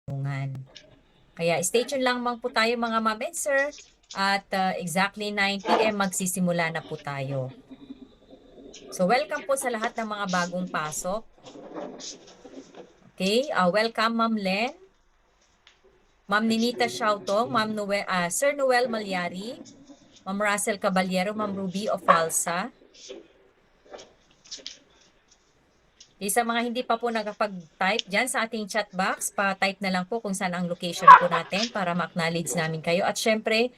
tanungan. Kaya stay tuned lang po tayo mga ma'am and sir. At exactly 9 p.m. magsisimula na po tayo. So welcome po sa lahat ng mga bagong pasok. Okay, welcome Ma'am Len, Ma'am Ninita Xiaotong, Sir Noel Malyari, Ma'am Russell Caballero, Ma'am Ruby Ofalsa. Sa mga hindi pa po nakapag-type dyan sa ating chat box, pa-type na lang po kung saan ang location po natin para ma-acknowledge namin kayo. At syempre,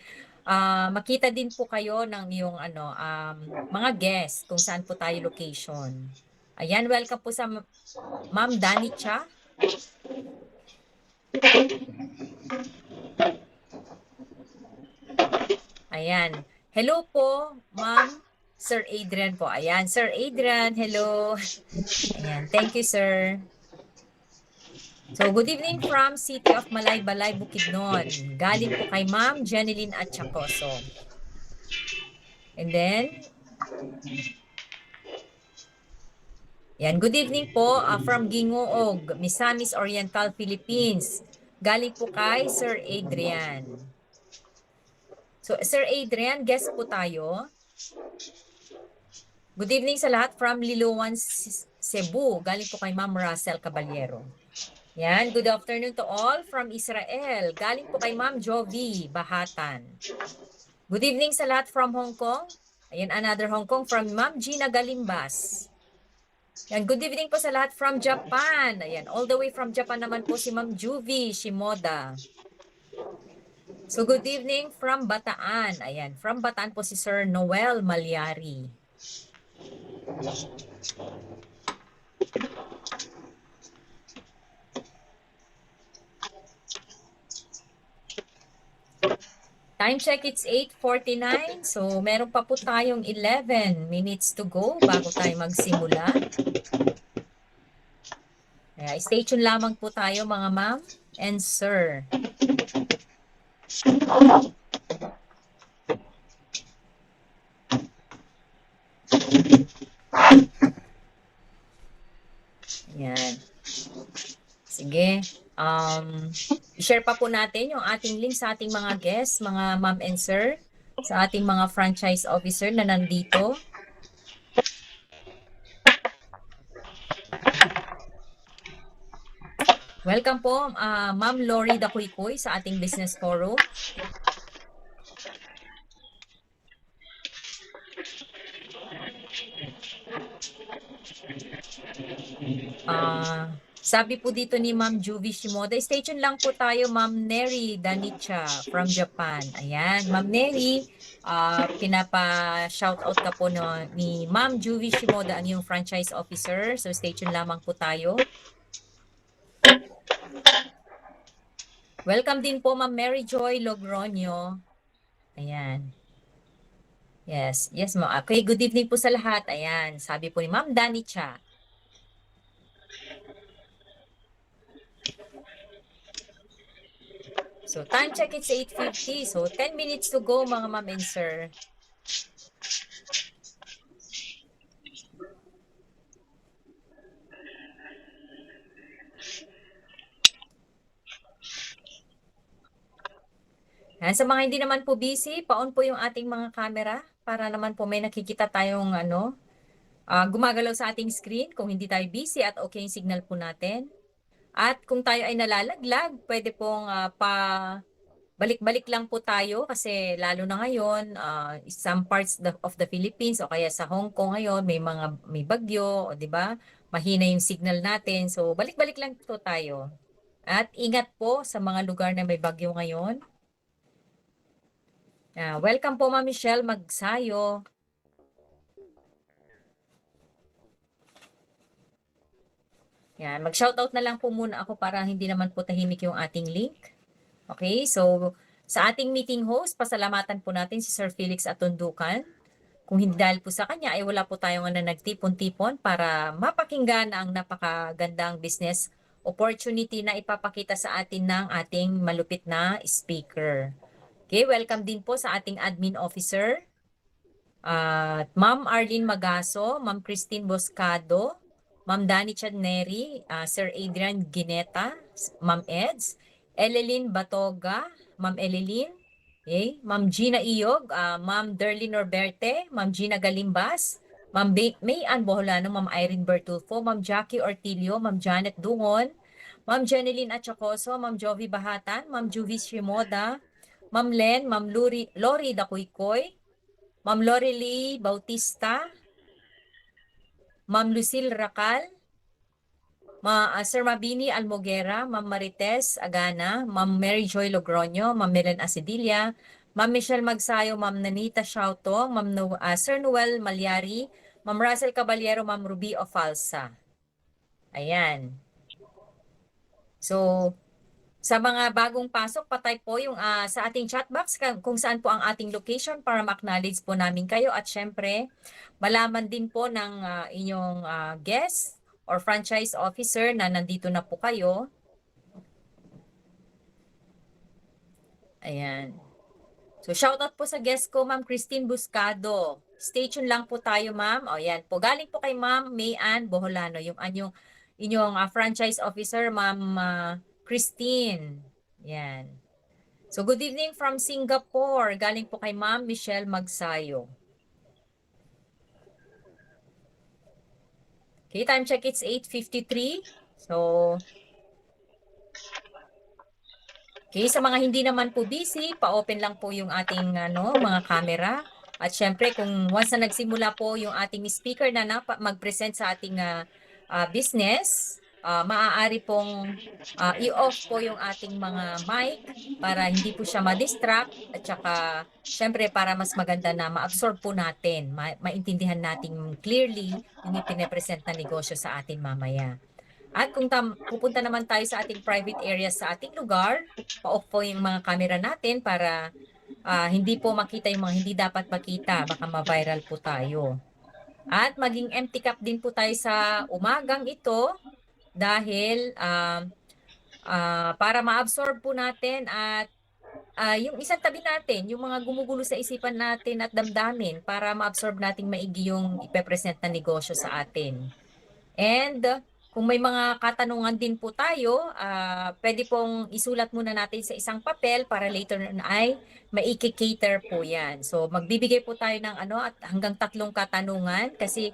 makita din po kayo ng yung mga guests kung saan po tayo location. Ayan, welcome po sa Ma'am Dani Cha. Ayan. Hello po, Ma'am Sir Adrian po. Ayan, Sir Adrian, hello. Ayan, thank you, sir. So, good evening from City of Malaybalay, Bukidnon. Galing po kay Ma'am Jeneline Atchacoso. And then, yan, good evening po from Gingoog, Misamis Oriental, Philippines. Galing po kay Sir Adrian. So, Sir Adrian, guest po tayo. Good evening sa lahat from Liloan, Cebu. Galing po kay Ma'am Russell Caballero. Yan, good afternoon to all from Israel. Galing po kay Ma'am Jovi Bahatan. Good evening sa lahat from Hong Kong. Ayan, another Hong Kong from Ma'am Gina Galimbas. Yan, good evening po sa lahat from Japan. Ayan, all the way from Japan naman po si Ma'am Juvi Shimoda. So, good evening from Bataan. Ayan, from Bataan po si Sir Noel Malyari. Time check, it's 8:49. So, meron pa po tayong 11 minutes to go bago tayo magsimula. Kaya stay tuned lamang po tayo mga ma'am and sir. Ayan. Sige. I-share pa po natin yung ating link sa ating mga guests, mga ma'am and sir, sa ating mga franchise officer na nandito. Welcome po, Ma'am Lori Dakuykuy sa ating business forum. Sabi po dito ni Ma'am Juvi Shimoda, stay tuned lang po tayo, Ma'am Neri Danicha from Japan. Ayan, Ma'am Neri, pinapa-shoutout ka po ni Ma'am Juvi Shimoda, ang yung franchise officer. So stay tuned lamang po tayo. Welcome din po, Ma'am Mary Joy Logroño. Ayan. Yes, ma'am. Okay, good evening po sa lahat. Ayan, sabi po ni Ma'am Danicha. So, time check, it's 8:50. So, 10 minutes to go, mga ma'am and sir. Sa mga hindi naman po busy, pa-on po yung ating mga camera para naman po may nakikita tayong gumagalaw sa ating screen kung hindi tayo busy at okay yung signal po natin. At kung tayo ay nalalaglag, pwede pong balik-balik lang po tayo kasi lalo na ngayon, some parts of the Philippines o kaya sa Hong Kong ngayon, may bagyo, o 'di ba? Mahina yung signal natin. So balik-balik lang po tayo. At ingat po sa mga lugar na may bagyo ngayon. Welcome po Ma'am Michelle Magsayo. Yan, mag-shoutout na lang po muna ako para hindi naman po tahimik yung ating link. Okay, so sa ating meeting host, pasalamatan po natin si Sir Felix Atundukan. Kung hindi dahil po sa kanya, ay wala po tayong nagtipon-tipon para mapakinggan ang napakagandang business opportunity na ipapakita sa atin ng ating malupit na speaker. Okay, welcome din po sa ating admin officer, Ma'am Arlene Magaso, Ma'am Christine Boscado, Ma'am Dani Chadneri, Sir Adrian Gineta, Ma'am Eds, Elelyn Batoga, Ma'am Elelyn, okay? Ma'am Gina Iyog, Ma'am Derlyn Norberte, Ma'am Gina Galimbas, Ma'am Mayan Boholano, Ma'am Irene Bertulfo, Ma'am Jackie Ortilio, Ma'am Janet Dungon, Ma'am Jeneline Achacoso, Ma'am Jovi Bahatan, Ma'am Juvis Shimoda, Ma'am Len, Ma'am Lori Dakuykoy, Ma'am Lorely Bautista, Ma'am Lucille Racal, Sir Mabini Almoguera, Ma'am Marites Agana, Ma'am Mary Joy Logroño, Ma'am Melen Asedilla, Ma'am Michelle Magsayo, Ma'am Nanita Shauto, Sir Noel Malyari, Ma'am Russell Caballero, Ma'am Ruby Ofalsa. Ayan. So, sa mga bagong pasok, patay po yung sa ating chat box kung saan po ang ating location para ma-acknowledge po namin kayo at syempre malaman din po ng inyong guest or franchise officer na nandito na po kayo. Ayan. So shoutout po sa guest ko, Ma'am Christine Buscado. Stay tuned lang po tayo, ma'am. O yan po. Galing po kay Ma'am Mayan Boholano, yung inyong franchise officer, Ma'am Christine. Yan. So good evening from Singapore. Galing po kay Ma'am Michelle Magsayo. Okay, time check, it's 8:53. So, okay, sa mga hindi naman po busy, pa-open lang po yung ating mga camera. At syempre, kung once na nagsimula po yung ating speaker na mag-present sa ating business, maaari pong i-off po yung ating mga mic para hindi po siya ma-distract at saka syempre para mas maganda na ma-absorb po natin, maintindihan natin clearly yung ipine-present na negosyo sa atin mamaya. At kung pupunta naman tayo sa ating private area sa ating lugar, pa-off po yung mga camera natin para hindi po makita yung mga hindi dapat makita. Baka ma-viral po tayo. At maging empty cup din po tayo sa umagang ito dahil para ma-absorb po natin at yung isang tabi natin, yung mga gumugulo sa isipan natin at damdamin para ma-absorb natin maigi yung ipepresent na negosyo sa atin. And kung may mga katanungan din po tayo, pwede pong isulat muna natin sa isang papel para later na ay maiki-cater po yan. So magbibigay po tayo ng at hanggang 3 katanungan kasi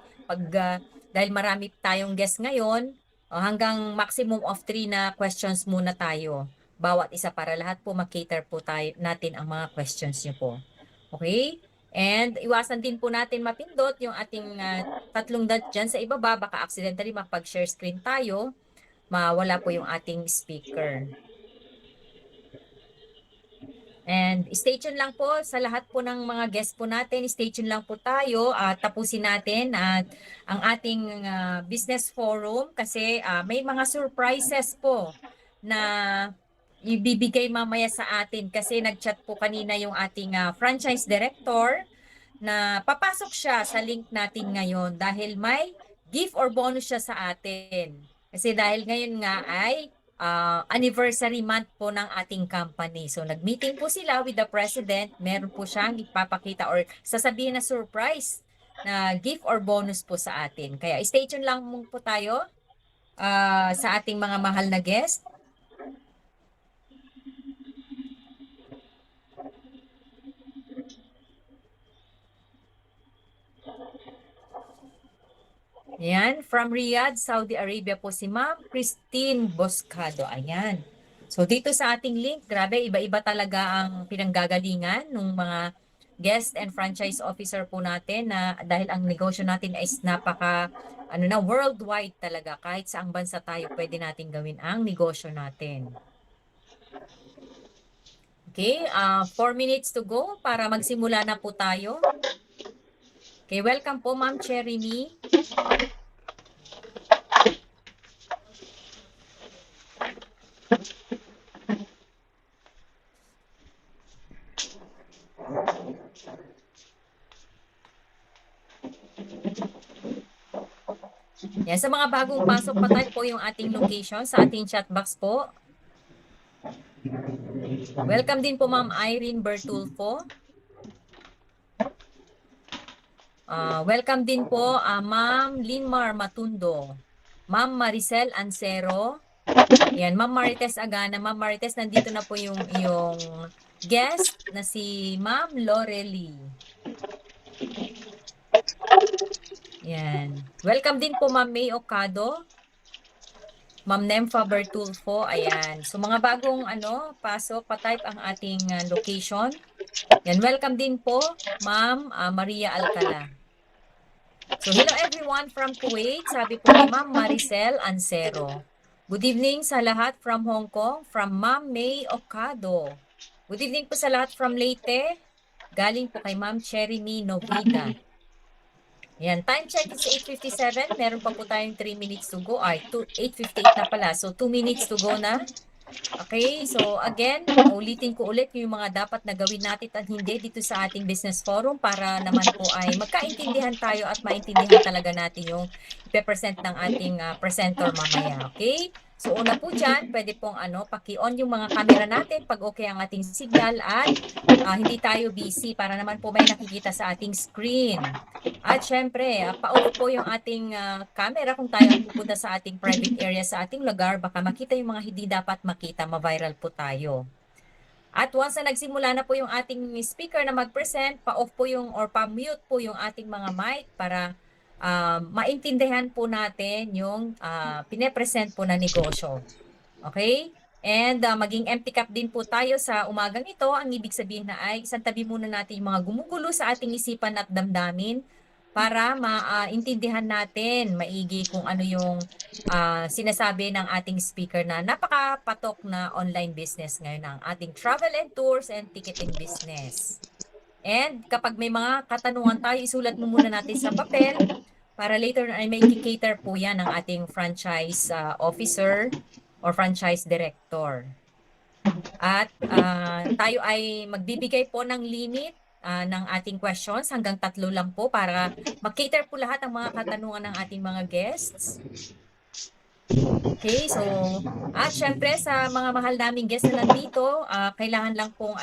dahil marami tayong guest ngayon, hanggang maximum of 3 na questions muna tayo. Bawat isa para lahat po mag-cater po natin ang mga questions niyo po. Okay? And iwasan din po natin mapindot yung ating 3 dot dyan sa ibaba. Baka accidentally makapag-share screen tayo. Mawala po yung ating speaker. And stay tuned lang po sa lahat po ng mga guests po natin. Stay tuned lang po tayo at tapusin natin at ang ating business forum kasi may mga surprises po na ibibigay mamaya sa atin kasi nag-chat po kanina yung ating franchise director na papasok siya sa link natin ngayon dahil may gift or bonus siya sa atin. Kasi dahil ngayon nga ay anniversary month po ng ating company. So nag-meeting po sila with the president. Meron po siyang ipapakita or sasabihin na surprise na gift or bonus po sa atin. Kaya stay tuned lang po tayo sa ating mga mahal na guest. Ayan, from Riyadh, Saudi Arabia po si Ma'am Christine Boscado. Ayan. So dito sa ating link, grabe, iba-iba talaga ang pinanggagalingan ng mga guest and franchise officer po natin na dahil ang negosyo natin is napaka worldwide talaga. Kahit saang bansa tayo pwede natin gawin ang negosyo natin. Okay, 4 minutes to go para magsimula na po tayo. Okay, welcome po Ma'am Cherry Me. Yan, sa mga bagong pasok pa tayo po yung ating location sa ating chat box po. Welcome din po Ma'am Irene Bertulfo. Welcome din po Ma'am Linmar Matundo. Ma'am Maricel Ancero. Ayan, Ma'am Marites Agana. Ma'am Marites, nandito na po yung iyong guest na si Ma'am Lorely. Ayan. Welcome din po Ma'am May Ocado. Ma'am Nemfa Bertulfo. Ayan. So mga bagong pasok, pa-type ang ating location. Yan, welcome din po Ma'am Maria Alcala. So hello everyone from Kuwait. Sabi po ni Ma'am Maricel Ancero. Good evening sa lahat from Hong Kong, from Ma'am May Ocado. Good evening po sa lahat from Leyte. Galing po kay Ma'am Cherry Me Novida. Yan, time check is 8:57. Meron pa po tayong 3 minutes to go. Ay, 8:58 na pala. So 2 minutes to go na. Okay, so again, ulitin ko ulit yung mga dapat na gawin natin at hindi dito sa ating business forum para naman po ay magkaintindihan tayo at maintindihan talaga natin yung ipe-present ng ating presenter mamaya. Okay? So una po dyan, pwede pong paki-on yung mga camera natin pag okay ang ating signal at hindi tayo busy para naman po may nakikita sa ating screen. At syempre, pa-off po yung ating camera kung tayo ay pupunta sa ating private area sa ating lugar, baka makita yung mga hindi dapat makita, ma-viral po tayo. At once na nagsimula na po yung ating speaker na mag-present, pa-off po yung or pa-mute po yung ating mga mic para maintindihan po natin yung pine-present po na negosyo. Okay? And maging empty cup din po tayo sa umagang ito. Ang ibig sabihin na ay isang tabi muna natin yung mga gumugulo sa ating isipan at damdamin para maintindihan natin maigi kung ano yung sinasabi ng ating speaker na napakapatok na online business ngayon ang ating travel and tours and ticketing business. And kapag may mga katanungan tayo, isulat mo muna natin sa papel para later ay may cater po yan ng ating franchise officer or franchise director. At tayo ay magbibigay po ng limit ng ating questions hanggang 3 lang po para mag-cater po lahat ng mga katanungan ng ating mga guests. Okay, so at syempre sa mga mahal naming guests na nandito, kailangan lang pong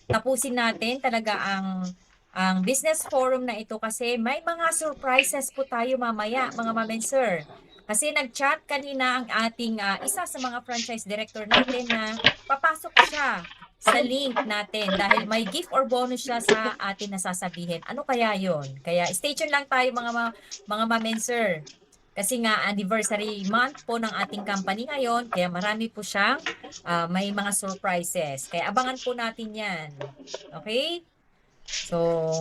tapusin natin talaga ang business forum na ito kasi may mga surprises po tayo mamaya, mga ma'am and sir. Kasi nag-chat kanina ang ating isa sa mga franchise director natin na papasok siya sa link natin dahil may gift or bonus siya sa atin na sasabihin. Ano kaya yon? Kaya stay tuned lang tayo mga ma'am and sir. Kasi nga anniversary month po ng ating company ngayon, kaya marami po siyang may mga surprises. Kaya abangan po natin yan. Okay? So,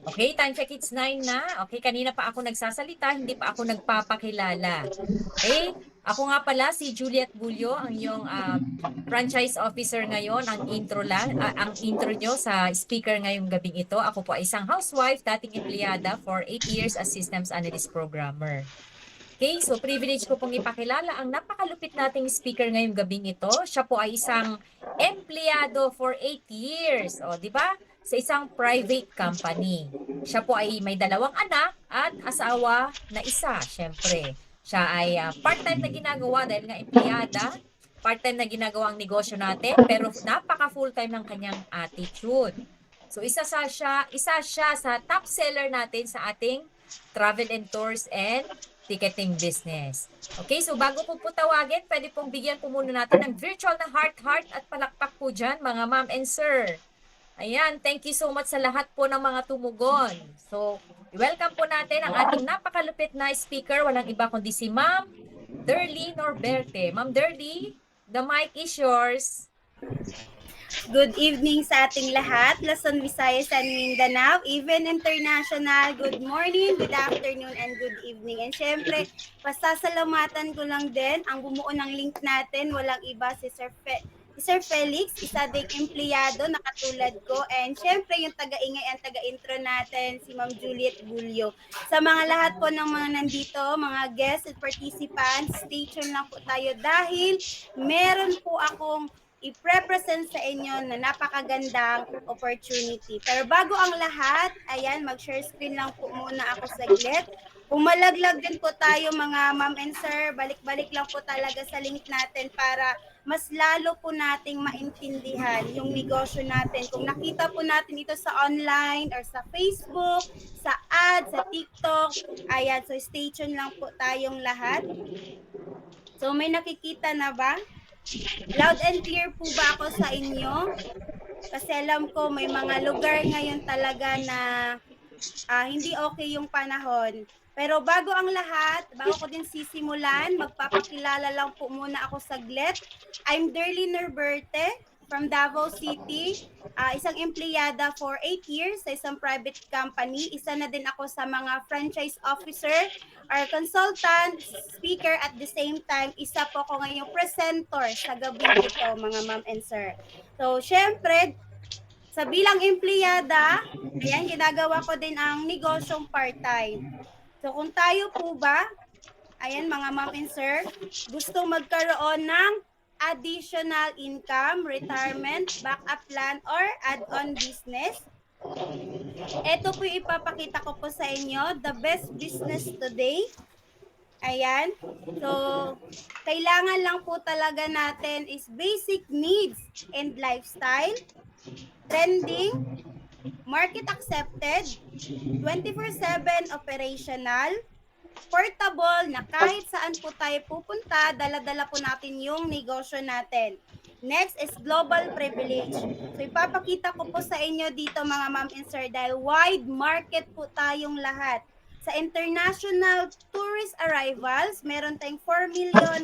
okay, time check, it's 9 na. Okay, kanina pa ako nagsasalita, hindi pa ako nagpapakilala. Okay, ako nga pala si Juliet Bulyo, ang iyong franchise officer ngayon. Ang intro nyo sa speaker ngayong gabing ito. Ako po ay isang housewife, dating empleyada for 8 years as systems analyst programmer. Okay, so privilege ko pong ipakilala ang napakalupit nating speaker ngayong gabing ito. Siya po ay isang empleyado for 8 years. O, di ba? Sa isang private company. Siya po ay may 2 anak at asawa na isa, syempre. Siya ay part-time na ginagawa dahil nga empleyada. Part-time na ginagawa ang negosyo natin, pero napaka full-time ng kanyang attitude. So isa siya sa top seller natin sa ating travel and tours and ticketing business. Okay, so bago po tawagin, pwede pong bigyan po muna natin ng virtual na heart at palakpak po dyan, mga ma'am and sir. Ayan, thank you so much sa lahat po ng mga tumugon. So, welcome po natin ang ating napakalupit na speaker. Walang iba kundi si Ma'am Derly Norberte. Ma'am Derly, the mic is yours. Good evening sa ating lahat, Luzon, Visayas, and Mindanao, even international. Good morning, good afternoon, and good evening. And syempre, pasasalamatan ko lang din ang bumuo ng link natin, walang iba si Sir Felix, isa ding empleyado na katulad ko. And syempre, yung taga-ingay ang taga-intro natin, si Ma'am Juliet Bulyo. Sa mga lahat po ng mga nandito, mga guests at participants, stay tuned lang po tayo dahil meron po akong i-represent sa inyo na napakagandang opportunity. Pero bago ang lahat, ayan, mag-share screen lang po muna ako saglit Kung malaglag din po tayo mga ma'am and sir, balik-balik lang po talaga sa link natin para mas lalo po nating maintindihan yung negosyo natin. Kung nakita po natin ito sa online or sa Facebook, sa ads, sa TikTok, ayan, so stay tuned lang po tayong lahat. So may nakikita na ba? Loud and clear po ba ako sa inyo? Kasi alam ko may mga lugar ngayon talaga na hindi okay yung panahon. Pero bago ang lahat, bago ko din sisimulan, magpapakilala lang po muna ako saglit. I'm Derlyn Norberte from Davao City, isang empleyada for 8 years sa isang private company. Isa na din ako sa mga franchise officer or consultant, speaker at the same time. Isa po ako ngayong presenter sa gabing ito, mga ma'am and sir. So, syempre, sa bilang empleyada, ayan, ginagawa ko din ang negosyong part-time. So kung tayo po ba, ayan mga ma'am and sir, gustong magkaroon ng additional income, retirement, backup plan, or add-on business, ito po yung ipapakita ko po sa inyo, the best business today. Ayan. So, kailangan lang po talaga natin is basic needs and lifestyle, trending, market accepted, 24/7 operational, portable na kahit saan po tayo pupunta, dala-dala po natin yung negosyo natin. Next is global privilege. So ipapakita ko po sa inyo dito mga ma'am and sir dahil wide market po tayong lahat. Sa international tourist arrivals, meron tayong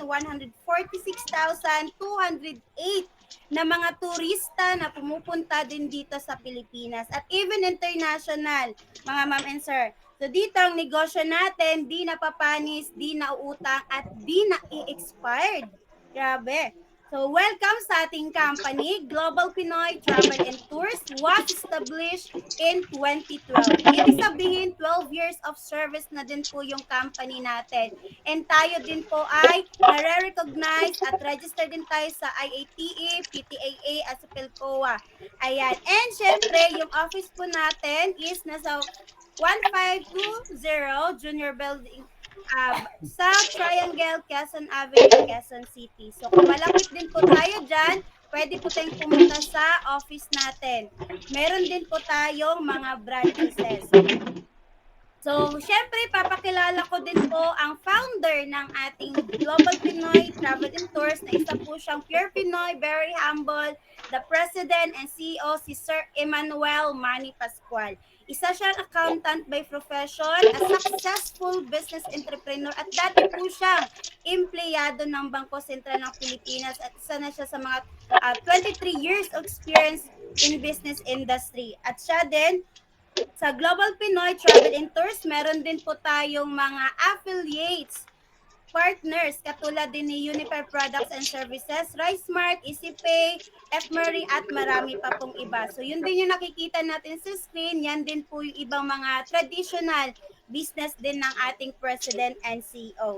4,146,208 na mga turista na pumupunta din dito sa Pilipinas at even international, mga ma'am and sir. So dito ang negosyo natin, di napapanis, di nauutang at di na-expired. Grabe. So welcome sa ating company, Global Pinoy Travel and Tours was established in 2012. Ibig sabihin, 12 years of service na din po yung company natin. And tayo din po ay nare-recognize at register din tayo sa IATE, PTAA at sa PhilCOA. Ayan. And syempre, yung office po natin is nasa 1520 Junior Building sa Triangle, Quezon Avenue, Quezon City. So kung malapit din po tayo dyan, pwede po tayong pumunta sa office natin. Meron din po tayong mga branches. So, syempre, papakilala ko din po ang founder ng ating Global Pinoy Travel and Tours na isa po siyang pure Pinoy, very humble, the President and CEO, si Sir Emmanuel Manny Pascual. Isa siyang accountant by profession, a successful business entrepreneur at dati po siyang empleyado ng Bangko Sentral ng Pilipinas at isa na siya sa mga 23 years of experience in business industry. At siya din, sa Global Pinoy Travel and Tours, meron din po tayong mga affiliates, partners, katulad din ni Unified Products and Services, RiceSmart, EasyPay, FMurray, at marami pa pong iba. So yun din yung nakikita natin sa screen, yan din po yung ibang mga traditional business din ng ating President and CEO.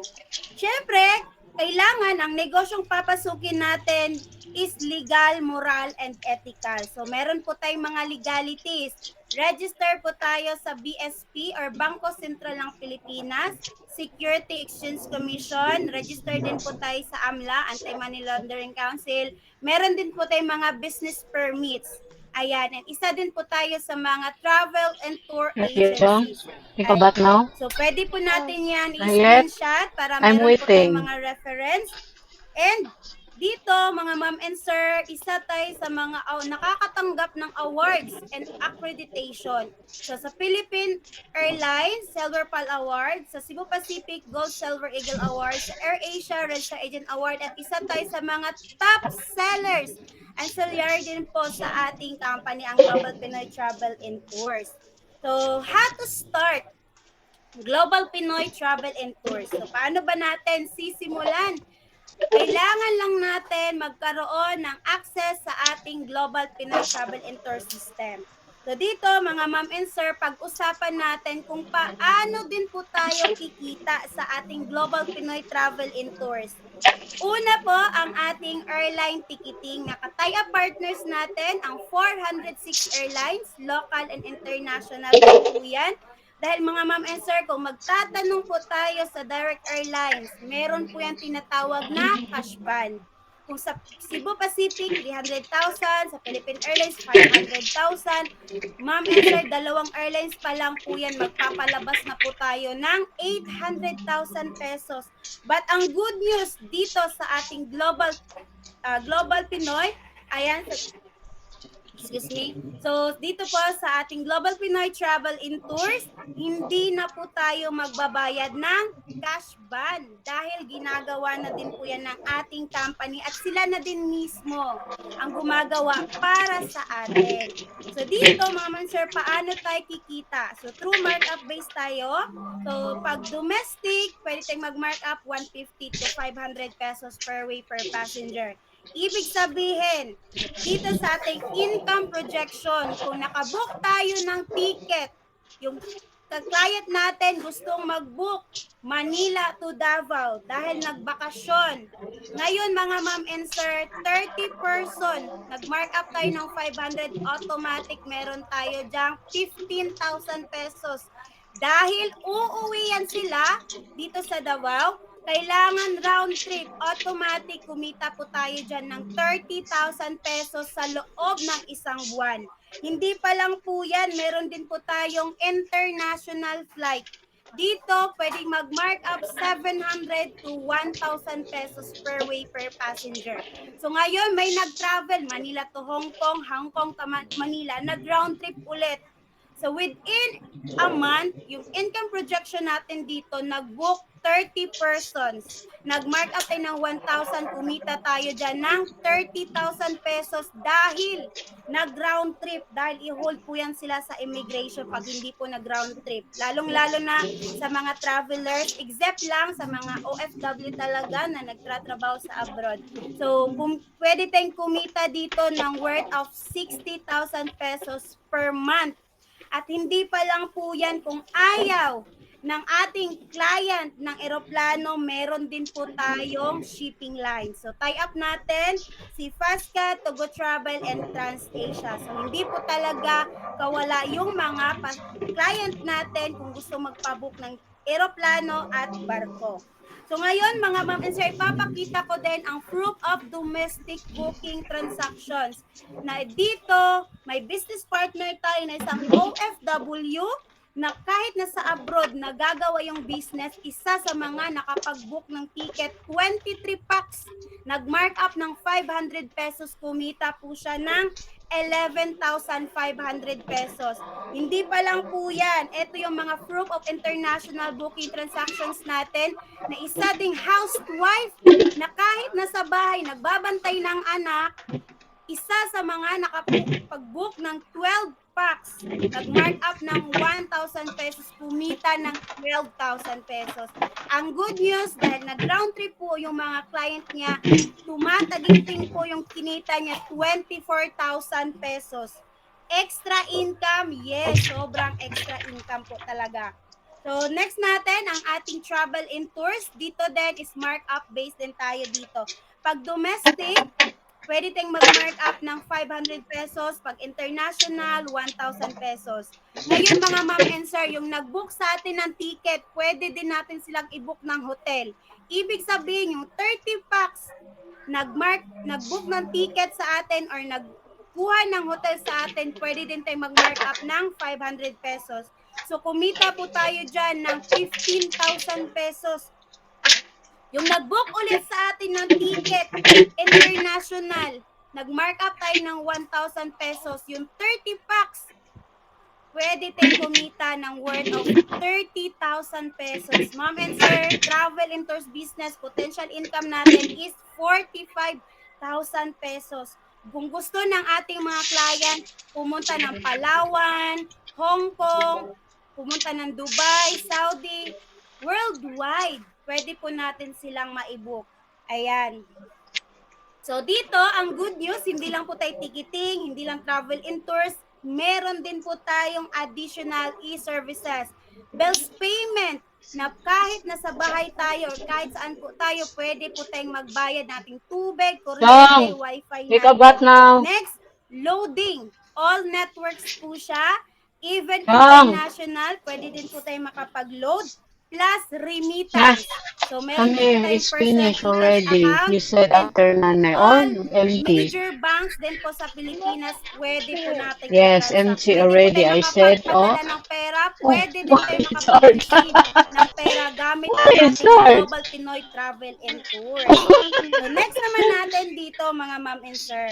Siyempre, kailangan ang negosyong papasukin natin is legal, moral, and ethical. So meron po tayong mga legalities. Register po tayo sa BSP or Bangko Sentral ng Pilipinas, Security Exchange Commission, register din po tayo sa AMLA, Anti-Money Laundering Council. Meron din po tayong mga business permits. Ayan, and isa din po tayo sa mga travel and tour agencies. So, pwede po natin yan i-screenshot para meron po tayong mga reference. And dito, mga ma'am and sir, isa tayo sa mga nakakatanggap ng awards and accreditation. So, sa Philippine Airlines, Silver Pal Award, sa Cebu Pacific, Gold Silver Eagle Award, sa AirAsia, Red Star Agent Award, at isa tayo sa mga top sellers. Ancillary din po sa ating company, ang Global Pinoy Travel and Tours. So, how to start Global Pinoy Travel and Tours? So, paano ba natin sisimulan? Kailangan lang natin magkaroon ng access sa ating Global Pinoy Travel and Tour System. So dito, mga ma'am and sir, pag-usapan natin kung paano din po tayo kikita sa ating Global Pinoy Travel and Tours. Una po, ang ating airline ticketing. Nakataya partners natin ang 406 airlines, local and international po yan. Dahil mga ma'am and sir, kung magtatanong po tayo sa Direct Airlines, meron po yan tinatawag na cash band. Kung sa Cebu Pacific, 300,000, sa Philippine Airlines, 500,000. Ma'am and sir, dalawang airlines pa lang po yan, magpapalabas na po tayo ng 800,000 pesos. But ang good news dito sa ating Global Pinoy, ayan, excuse me. So, dito po sa ating Global Pinoy Travel and Tours, hindi na po tayo magbabayad ng cash ban dahil ginagawa na din po yan ng ating company at sila na din mismo ang gumagawa para sa atin. So, dito mga man sir, paano tayo kikita? So, through markup base tayo. So, pag domestic, pwede tayong mag-markup 150 to 500 pesos per way per passenger. Ibig sabihin, dito sa ating income projection, kung nakabook tayo ng ticket, yung client natin gustong mag-book Manila to Davao dahil nagbakasyon. Ngayon mga ma'am and sir, 30 person, nag-mark up tayo ng 500, automatic meron tayo dyang 15,000 pesos. Dahil uuwi yan sila dito sa Davao, kailangan round trip, automatic kumita po tayo dyan ng 30,000 pesos sa loob ng isang buwan. Hindi pa lang po yan, meron din po tayong international flight. Dito, pwedeng mag-mark up 700 to 1,000 pesos per way per passenger. So ngayon, may nag-travel Manila to Hong Kong to Manila, nag-round trip ulit. So within a month, yung income projection natin dito, nag-book 30 persons. Nag-mark up tayo ng 1,000, kumita tayo dyan ng 30,000 pesos dahil nag-round trip. Dahil i-hold po yan sila sa immigration pag hindi po nag-round trip. Lalong-lalo na sa mga travelers, except lang sa mga OFW talaga na nagtratrabaho sa abroad. So, pwede tayong kumita dito ng worth of 60,000 pesos per month. At hindi pa lang po yan, kung ayaw ng ating client ng eroplano, meron din po tayong shipping line. So, tie up natin si Fastca, Togo Travel, and TransAsia. So, hindi po talaga kawala yung mga client natin kung gusto magpabook ng eroplano at barko. So ngayon mga ma'am and sir, ipapakita ko din ang proof of domestic booking transactions na dito may business partner tayo na isang OFW na kahit nasa abroad nagagawa yung business, isa sa mga nakapag-book ng ticket, 23 packs, nag-mark up ng 500 pesos, kumita po siya ng 11,500 pesos. Hindi pa lang po yan. Ito yung mga proof of international booking transactions natin na isa ding housewife na kahit nasa bahay, nagbabantay ng anak, isa sa mga nakapag-book ng 12 packs, nag-mark up ng 1,000 pesos, kumita ng 12,000 pesos. Ang good news, dahil nag-round trip po yung mga client niya, tumataginting po yung kinita niya 24,000 pesos. Extra income, yes, sobrang extra income po talaga. So, next natin, ang ating travel and tours. Dito din is markup based din tayo dito. Pag domestic, pwede tayong mag-mark up ng 500 pesos. Pag international, 1,000 pesos. Ngayon mga ma'am and sir, yung nag-book sa atin ng ticket, pwede din natin silang i-book ng hotel. Ibig sabihin, yung 30 packs, nag-book ng ticket sa atin or nagkuha ng hotel sa atin, pwede din tayong mag-mark up ng 500 pesos. So kumita po tayo dyan ng 15,000 pesos. Yung nag-book ulit sa atin ng ticket, international, nag-mark up tayo ng 1,000 pesos. Yung 30 packs, pwede tayong kumita ng worth of 30,000 pesos. Ma'am and sir, travel and tours business, potential income natin is 45,000 pesos. Kung gusto ng ating mga client, pumunta ng Palawan, Hong Kong, pumunta ng Dubai, Saudi, worldwide, pwede po natin silang ma-book. Ayan. So dito, ang good news, hindi lang po tayo ticketing, hindi lang travel and tours, meron din po tayong additional e-services. Bills payment, na kahit nasa bahay tayo or kahit saan po tayo, pwede po tayong magbayad nating tubig, kuryente, wifi natin. Next, loading. All networks po siya. Even Come, international, pwede din po tayo makapag-load plus Cash, remittance. So, come meron din po here. tayong It's personal finished GCash already. account You said and after nanay. Oh, all empty. major banks din po sa Pilipinas, pwede po nating Yes, i-transact. empty Pwede po already. tayo I said, oh, makapagpadala ng pera, oh, pwede din why tayo it's hard? makapag-receive ng pera gamit Why yung it's ating hard? Global Pinoy Travel and Tours. So next naman natin dito mga ma'am and sir.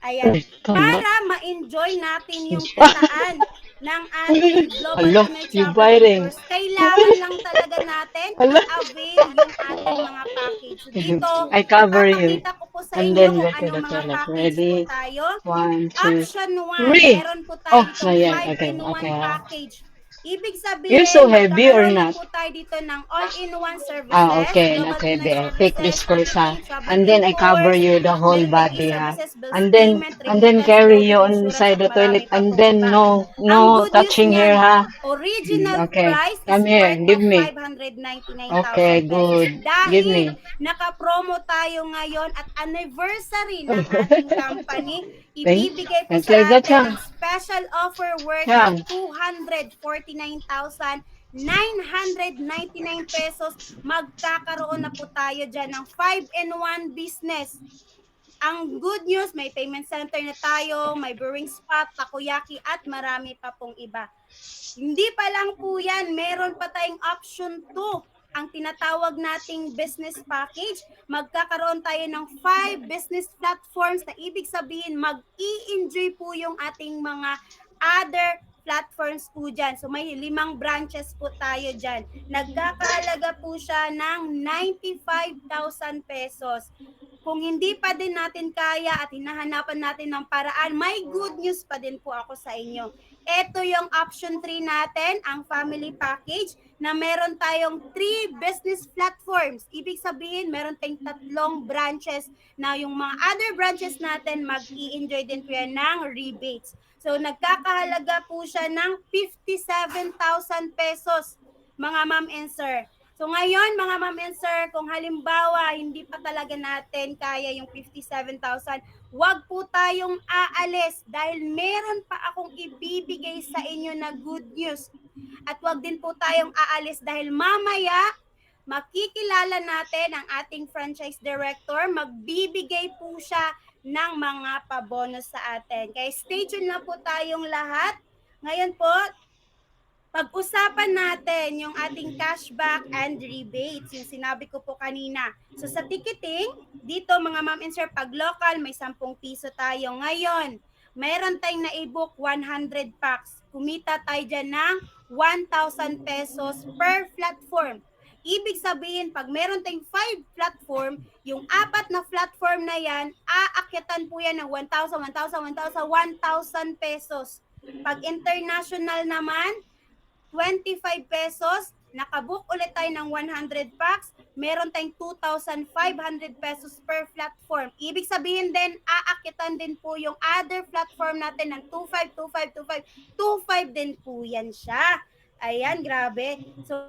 Ayan. Ito na. Para ma-enjoy natin yung kitaan ng ating Global Hello, Pinoy you Travel and biting. Tours, kailangan lang talaga natin Hello. i-avail yung ating mga package. So dito, I cover you. ipapakita ko po sa And inyo then kung go to anong the mga toilet. package po Ready? tayo. 1, 2, Option 1, 3. meron po Oh, tayo not ditong yet. 5 Okay, in okay. 1 package. Ibig You're so sabihin, heavy or magkakaroon na not? po tayo dito ng all-in-one Ah, services, okay, Global okay, Pinoy be. Take Services, this first, ha? ticketing, travel And and then I cover tours, you the whole meron tayong body, ha? e-services, bills And payment, then remittance, carry you loading, on insurance, inside at the toilet. marami pa And pong then iba. no Ang good news touching here, niyan, ha? original Okay, price is come here, worth give of me. 599,000 Okay, pesos. good. Give Dahil me. naka-promo tayo ngayon at anniversary ng ating company, Thank, ibibigay po thanks like sa that, atin Chang. ng special offer worth of Chang. 249,999 pesos. Magkakaroon na po tayo dyan ng 5-in-1 business. Ang good news, may payment center na tayo, may brewing spot, takoyaki, at marami pa pong iba. Hindi pa lang po yan, meron pa tayong option 2. Ang tinatawag nating business package, magkakaroon tayo ng 5 business platforms na ibig sabihin mag-i-enjoy po yung ating mga other platforms po dyan. So may 5 branches po tayo dyan. Nagkakahalaga po siya ng 95,000 pesos. Kung hindi pa din natin kaya at hinahanapan natin ng paraan, may good news pa din po ako sa inyo. Ito yung option 3 natin, ang family package na meron tayong 3 business platforms. Ibig sabihin, meron tayong 3 branches na yung mga other branches natin mag-i-enjoy din po yan ng rebates. So nagkakahalaga po siya ng 57,000 pesos, mga ma'am and sir. So ngayon mga ma'am and sir, kung halimbawa hindi pa talaga natin kaya yung 57,000, wag po tayong aalis dahil meron pa akong ibibigay sa inyo na good news. At wag din po tayong aalis dahil mamaya makikilala natin ang ating franchise director, magbibigay po siya ng mga pabonus sa atin. Kaya stay tuned na po tayong lahat. Ngayon po, pag-usapan natin yung ating cashback and rebates, yung sinabi ko po kanina. So sa ticketing, dito mga ma'am and sir, pag local, may 10 piso tayo. Ngayon, mayroon tayong na-book 100 packs. Kumita tayo dyan ng 1,000 pesos per platform. Ibig sabihin, pag meron tayong 5 platform, yung 4 na platform na yan, aakyatan po yan ng 1,000, 1,000, 1,000, 1,000 pesos. Pag international naman, 25 pesos, nakabook ulit tayo ng 100 packs, meron tayong 2,500 pesos per platform. Ibig sabihin din, aakitan din po yung other platform natin ng 25, 25, 25, 25 din po yan siya. Ayan, grabe. So,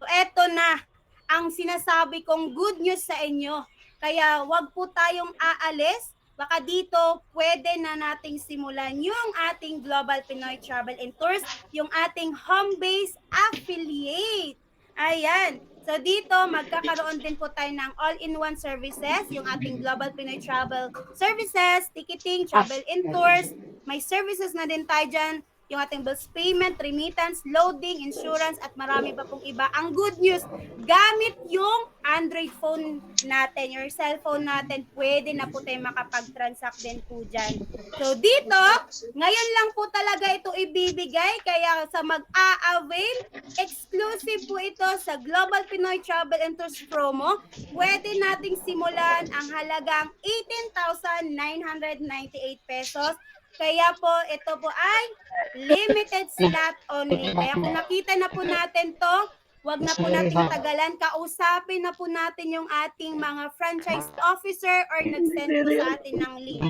eto na ang sinasabi kong good news sa inyo. Kaya wag po tayong aalis. Baka dito pwede na nating simulan yung ating Global Pinoy Travel and Tours, yung ating home base affiliate. Ayan. So dito magkakaroon din po tayo ng all-in-one services, yung ating Global Pinoy Travel Services, ticketing, travel and tours. May services na din tayo dyan, yung ating bills payment, remittance, loading, insurance, at marami pa pong iba. Ang good news, gamit yung Android phone natin, your cellphone natin, pwede na po tayo makapag-transact din po dyan. So dito, ngayon lang po talaga ito ibibigay, kaya sa mag-a-avail, exclusive po ito sa Global Pinoy Travel and Tours promo, pwede nating simulan ang halagang 18,998 pesos. Kaya po, ito po ay limited slot only. Kaya kung nakita na po natin to, wag na po nating tagalan. Kausapin na po natin yung ating mga franchise officer or nag-send po sa atin ng link.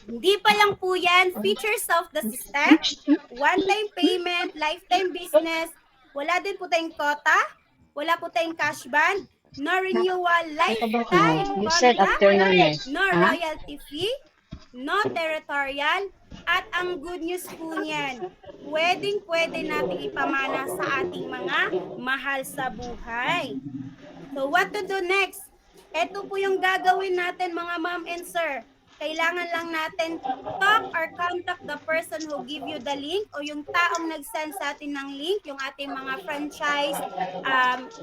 Hindi pa lang po yan, features of the system, one-time payment, lifetime business, wala din po tayong quota, wala po tayong cash band, no renewal, lifetime You said contract, after nanay. no royalty fee, no territorial, At ang good news po niyan, pwede nating ipamana sa ating mga mahal sa buhay. So what to do next? Ito po yung gagawin natin mga ma'am and sir. Kailangan lang natin talk or contact the person who give you the link o yung taong nag-send sa atin ng link, yung ating mga franchise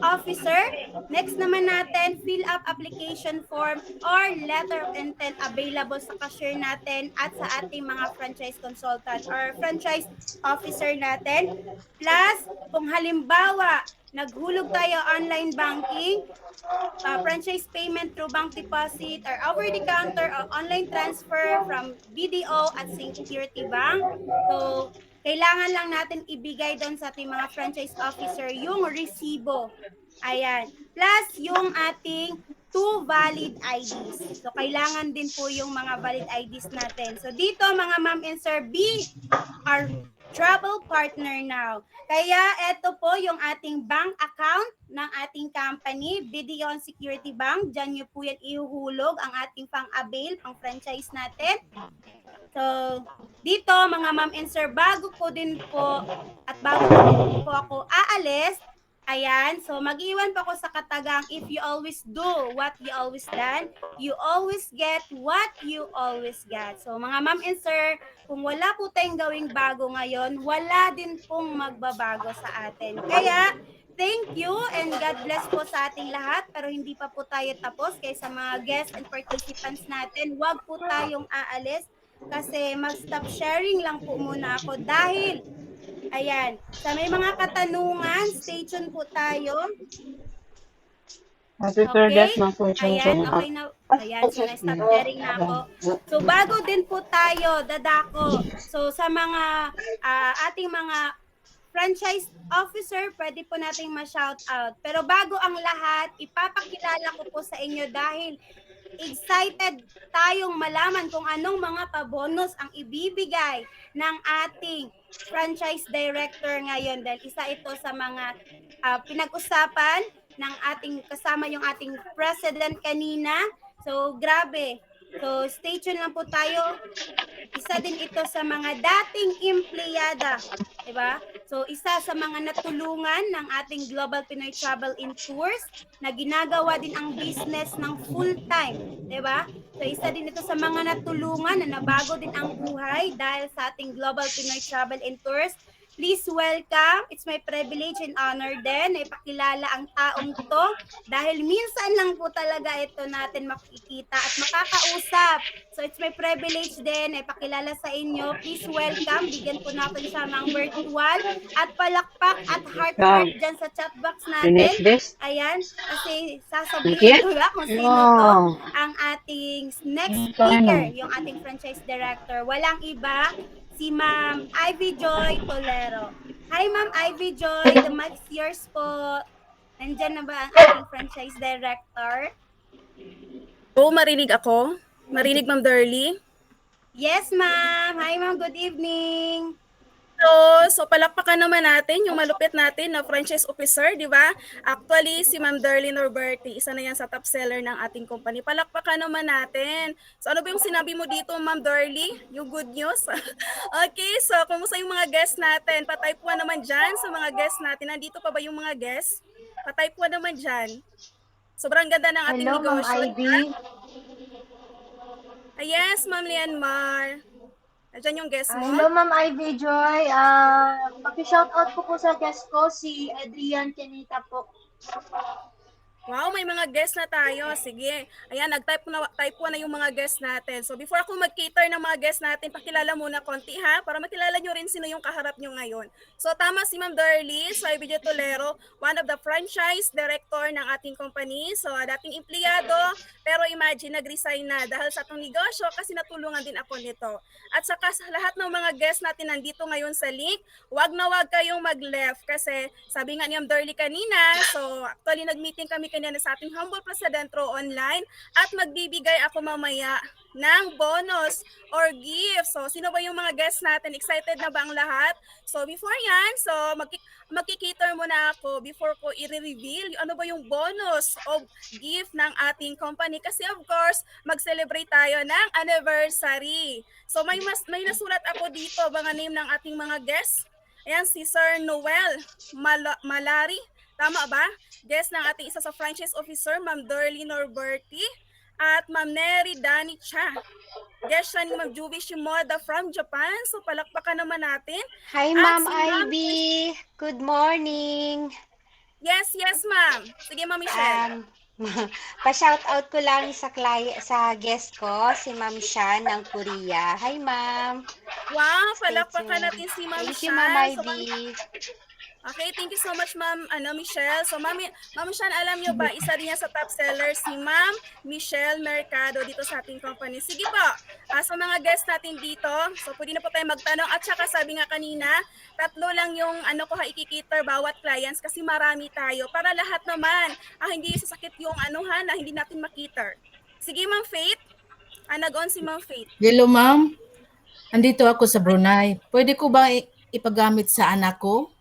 officer. Next naman natin, fill up application form or letter of intent available sa cashier natin at sa ating mga franchise consultant or franchise officer natin. Plus, kung halimbawa, naghulog tayo online banking, franchise payment through bank deposit or over-the-counter or online transfer from BDO at Security Bank. So, kailangan lang natin ibigay doon sa ating mga franchise officer yung resibo. Ayan. Plus, yung ating 2 valid IDs. So, kailangan din po yung mga valid IDs natin. So, dito mga ma'am and sir, be our travel partner now. Kaya ito po yung ating bank account ng ating company, BDO Security Bank. Diyan nyo po yan ihuhulog ang ating pang-avail, pang-franchise natin. So, dito mga ma'am and sir, bago po din po po ako aalis, ayan, so mag-iwan pa ako sa katagang, if you always do what you always done, you always get what you always got. So mga ma'am and sir, kung wala po tayong gawing bago ngayon, wala din pong magbabago sa atin. Kaya, thank you and God bless po sa ating lahat. Pero hindi pa po tayo tapos. Kaya sa mga guests and participants natin, wag po tayong aalis kasi mag-stop sharing lang po muna ako dahil ayan, sa may mga katanungan, stay tuned po tayo. Kasi sir, Okay? that's not function Ayan, okay na. Ayan, so na-stop sharing na ako. So bago din po tayo dadako. So sa mga ating mga franchise officer, pwede po nating ma-shout out. Pero bago ang lahat, ipapakilala ko po sa inyo dahil excited tayong malaman kung anong mga pa-bonus ang ibibigay ng ating franchise director ngayon dahil isa ito sa mga pinag-usapan ng ating kasama yung ating president kanina. So, grabe. So, stay tuned lang po tayo. Isa din ito sa mga dating empleyada, 'di ba? So, isa sa mga natulungan ng ating Global Pinoy Travel and Tours na ginagawa din ang business ng full-time, 'di ba? So, isa din ito sa mga natulungan na nabago din ang buhay dahil sa ating Global Pinoy Travel and Tours. Please welcome. It's my privilege and honor din na ipakilala ang taong to dahil minsan lang po talaga ito natin makikita at makakausap. So it's my privilege din na ipakilala sa inyo. Please welcome. Bigyan po natin siya ng virtual at palakpak at heart dyan sa chat box finish natin. this? Ayan, kasi sasabihin ko lang kung sino to ang ating next speaker, yung ating franchise director. Walang iba, si Ma'am Ivy Joy Tolero. Hi Ma'am Ivy Joy, the mic is yours po. Nandyan na ba ang ating franchise director? Oo, marinig ako. Marinig, Ma'am Darlie. Yes ma'am. Hi ma'am, good evening. So palakpakan naman natin yung malupit natin na franchise officer, di ba? Actually, si Ma'am Darlie Norberti, isa na yan sa top seller ng ating company. Palakpakan naman natin. So ano ba yung sinabi mo dito, Ma'am Darlie? Yung good news? Okay, so kumusta yung mga guests natin? Patype 1 naman dyan sa mga guests natin. Nandito pa ba yung mga guests? Patype 1 naman dyan. Sobrang ganda ng ating Hello, negosyo. Ma'am Ivy. Yes, Ma'am Lianmar. Nandiyan yung guest mo? Hello, Ma'am Ivy Joy. Paki-shoutout ko po sa guest ko, si Adrian Kenita po. Wow, may mga guests na tayo. Sige. Ayan, type 1 na yung mga guests natin. So before ako mag-cater ng mga guests natin, pakilala muna konti ha, para makilala nyo rin sino yung kaharap nyo ngayon. So tama si Ma'am Darlie, so Ivy Tolero, one of the franchise director ng ating company. So dating empleyado, pero imagine, nag-resign na dahil sa itong negosyo kasi natulungan din ako nito. At saka sa lahat ng mga guests natin nandito ngayon sa link, wag na wag kayong mag-left kasi sabi nga ni Ma'am Darlie kanina, so actually nag-meeting kami kanina sa ating humble president through online at magbibigay ako mamaya ng bonus or gift. So, sino ba yung mga guests natin? Excited na ba ang lahat? So, before yan, so magkikater muna ako before ko i-reveal ano ba yung bonus o gift ng ating company. Kasi of course, mag-celebrate tayo ng anniversary. So, may nasulat ako dito, mga name ng ating mga guests. Ayan, si Sir Noel Malari. Tama ba? Guest ng ating isa sa franchise officer, Ma'am Dorly Norberti. At Ma'am Neri Dani Cha. Guest siya ni Ma'am Juvi Shimoda from Japan. So palakpakan naman natin. Hi, At Ma'am si Ma'am- Ivy. Good morning. Yes, ma'am. Sige, Ma'am Michelle. Pa-shoutout ko lang sa guest ko, si Ma'am Shan ng Korea. Hi, Ma'am. Wow, Stay palakpakan tuned. natin si Ma'am Thank you, Shan. Ma'am So, Ivy. okay, thank you so much, Ma'am Michelle. So, Ma'am Shan, alam nyo ba, isa rin yan sa top seller si Ma'am Michelle Mercado dito sa ating company. Sige po, sa mga guests natin dito, so pwede na po tayo magtanong. At saka sabi nga kanina, 3 lang yung ikikiter bawat clients kasi marami tayo. Para lahat naman, hindi sasakit yung na hindi natin makiter. Sige, Ma'am Faith. Nag-on si Ma'am Faith. Hello, ma'am. Andito ako sa Brunei. Pwede ko ba ipagamit sa anak ko?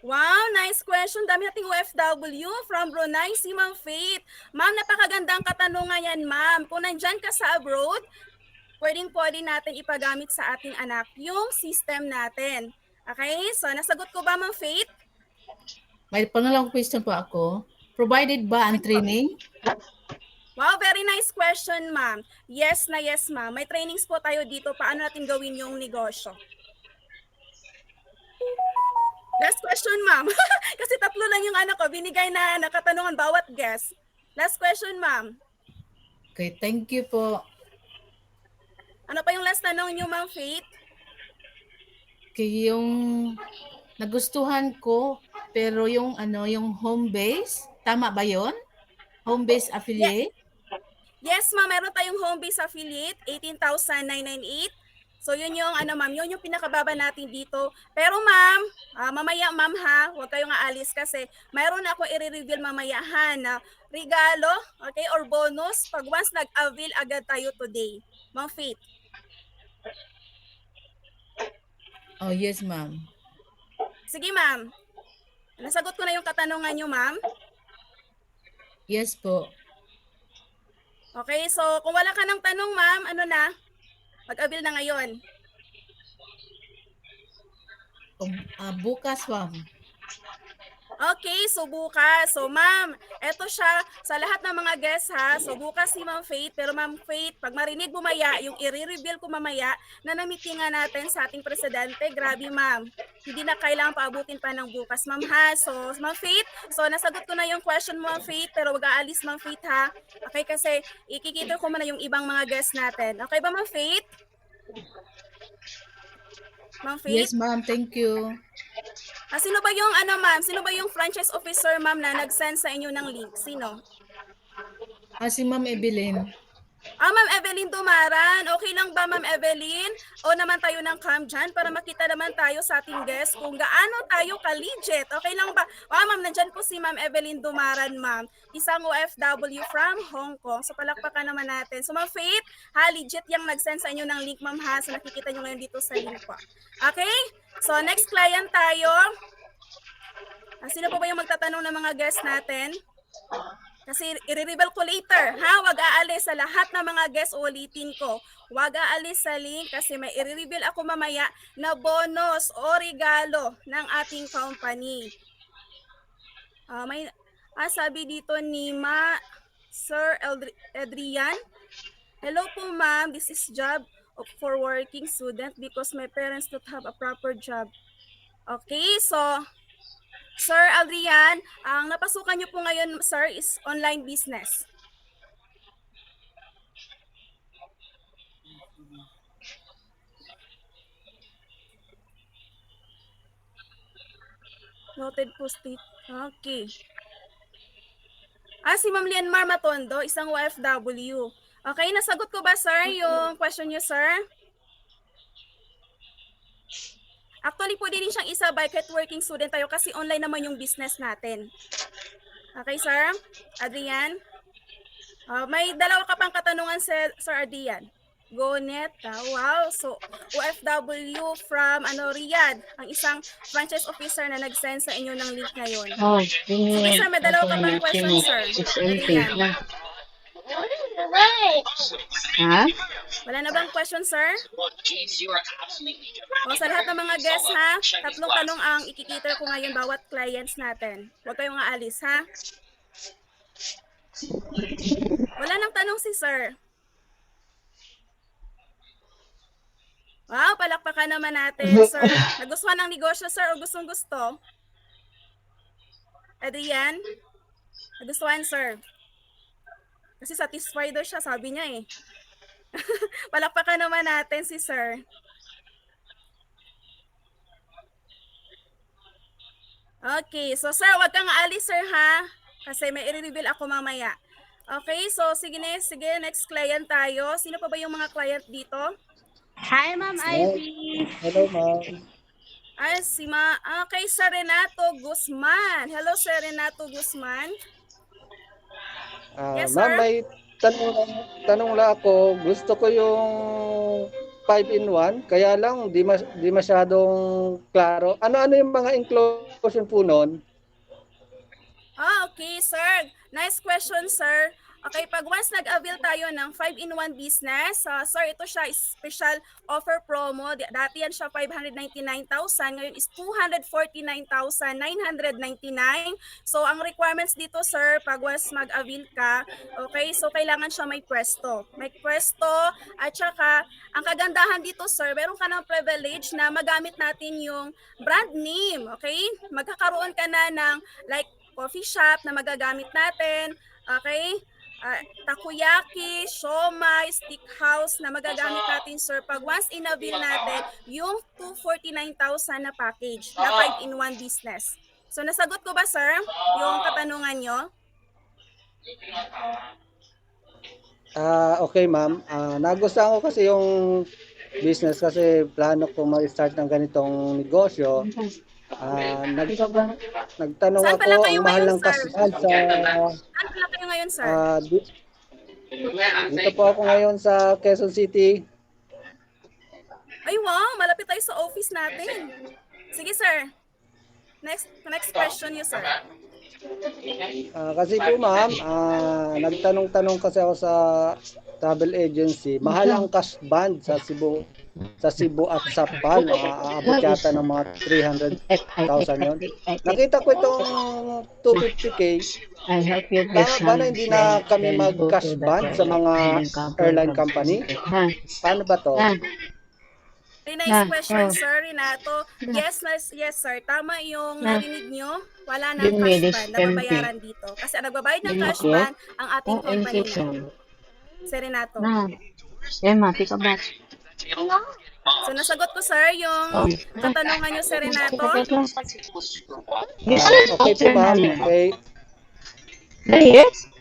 Wow, nice question. Dami nating OFW from Brunei, si Ma'am Faith. Ma'am, napakagandang katanungan yan, ma'am. Kung nandyan ka sa abroad, pwede natin ipagamit sa ating anak yung system natin. Okay? So, nasagot ko ba, Ma'am Faith? May pangalawang question po ako. Provided ba ang training? Wow, very nice question, ma'am. Yes, ma'am. May trainings po tayo dito paano natin gawin yung negosyo. Last question, ma'am. Kasi 3 lang yung binigay na katanungan bawat guest. Last question, ma'am. Okay, thank you po. Ano pa yung last tanong niyo, Ma'am Faith? Okay, yung nagustuhan ko, pero yung home base, tama ba yon? Home base affiliate? Yes, ma'am. Meron tayong home base affiliate, 18,998. So, yun yung, ma'am, yun yung pinakababa natin dito. Pero, ma'am, mamaya, ma'am, ha, huwag kayong aalis kasi mayroon ako i-reveal mamaya, ha, na regalo, okay, or bonus pag once nag-avail agad tayo today. Ma'am Faith. Oh, yes, ma'am. Sige, ma'am. Nasagot ko na yung katanungan nyo, ma'am. Yes po. Okay, so kung wala ka ng tanong, ma'am, mag-avail na ngayon. Bukas, ma'am. Okay, so bukas. So ma'am, eto siya sa lahat ng mga guests ha. So bukas si Ma'am Faith. Pero Ma'am Faith, pag marinig bumaya, yung i-reveal ko mamaya na namitingan natin sa ating presidente, grabe ma'am. Hindi na kailangan paabutin pa ng bukas, ma'am ha. So Ma'am Faith, so nasagot ko na yung question mo, Ma'am Faith, pero wag aalis Ma'am Faith ha. Okay, kasi ikikita ko muna yung ibang mga guests natin. Okay ba Ma'am Faith? Ma'am Faith? Yes, ma'am. Thank you. Sino ba yung ma'am? Sino ba yung franchise officer ma'am na nag-send sa inyo ng link? Sino? Si Ma'am Evelyn. Ma'am Evelyn Dumaran. Okay lang ba Ma'am Evelyn? O naman tayo ng cam dyan para makita naman tayo sa ating guest kung gaano tayo ka-legit. Okay lang ba? Ma'am, nandyan po si Ma'am Evelyn Dumaran, ma'am. Isang OFW from Hong Kong. So palakpakan naman natin. So Ma'am Faith, legit yung nag-send sa inyo ng link ma'am ha. So nakikita nyo ngayon dito sa link po. Okay? So next client tayo. Sino po ba yung magtatanong ng mga guests natin? Kasi i-reveal ko later, ha? Huwag aalis sa lahat ng mga guests, ulitin ko. Huwag aalis sa link kasi may i-reveal ako mamaya na bonus o regalo ng ating company. Sabi dito ni Sir Adrian. Hello po ma'am, this is job for working student because my parents don't have a proper job. Okay, so Sir Adrian, ang napasukan niyo po ngayon, sir, is online business. Noted po state. Okay. Si Ma'am Lianmar Matondo, isang OFW. Okay, nasagot ko ba, sir, yung question niyo, sir? Actually, pwede din siyang isabay kahit working student tayo kasi online naman yung business natin. Okay, sir? Adrian? May dalawa ka pang katanungan, Sir Adrian. Go Neta. Wow. So, OFW from Riyadh, ang isang franchise officer na nag-send sa inyo ng link ngayon. Oh, Sige, sir. May dalawa ka pang question, sir. It's empty. Adrian. Ha? Wala na bang question, sir? O, sa lahat ng mga guests, ha? 3 tanong ang ikikiter ko ngayon bawat clients natin. Huwag kayong aalis, ha? Wala nang tanong si sir. Wow, palakpakan naman natin, sir. Nagustuhan ng negosyo, sir, o gustong-gusto? Adrian? Nagustuhan, sir. Kasi satisfied daw siya, sabi niya eh. Palakpakan naman natin si sir. Okay, so sir, wag kang aalis, sir, ha? Kasi may i-reveal ako mamaya. Okay, so sige, next client tayo. Sino pa ba yung mga client dito? Hi, Ma'am Ivy. Hello, ma'am. Ay, okay, Sir Renato Guzman. Hello, Sir Renato Guzman. Yes, Ma'am, sir. may tanong lang ako. Gusto ko yung 5-in-1, kaya lang di masyadong klaro. Ano yung mga inclusion po nun? Okay, sir. Nice question, sir. Okay, pag once nag-avail tayo ng 5-in-1 business, sir, ito siya special offer promo. Dati yan siya 599,000, ngayon is 249,999. So, ang requirements dito, sir, pag once mag-avail ka, okay, so kailangan siya may pwesto. May pwesto, at saka, ang kagandahan dito, sir, meron ka ng privilege na magamit natin yung brand name, okay? Magkakaroon ka na ng like coffee shop na magagamit natin, okay? Takoyaki, siomai, stick house na magagamit natin, sir, pag once in-avail natin yung 249,000 na package na 5-in-1 business. So, nasagot ko ba, sir, yung katanungan nyo? Okay, ma'am. Nagustuhan ko kasi yung business kasi plano ko mag-start ng ganitong negosyo. Nagtanong Saan pala ako, kayo ang mahal ngayon, ng sir? kasal sa... Ano pala kayo ngayon, sir? Dito po ako ngayon sa Quezon City. Ay, wow, malapit tayo sa office natin. Sige, sir. Next question you, sir. Kasi po, ma'am, nagtanong-tanong kasi ako sa travel agency. Mahal ang cash band sa Cebu at sa PAL. Aabot yata ng mga 300,000 yun. Nakita ko itong 250K. I help you Paano hindi na kami mag-cash band sa mga airline company? Paano ba to? Very nice question, sir, Renato. Yes, sir. Tama yung narinig nyo. Wala nang Give me cash this ban na babayaran dito. Kasi ang nagbabayad ng cash ban ang ating company na. Si Renato. Emma, pick a batch. So, nasagot ko, sir, yung katanungan nyo, si Renato. Okay po, ma'am. Okay. Yes?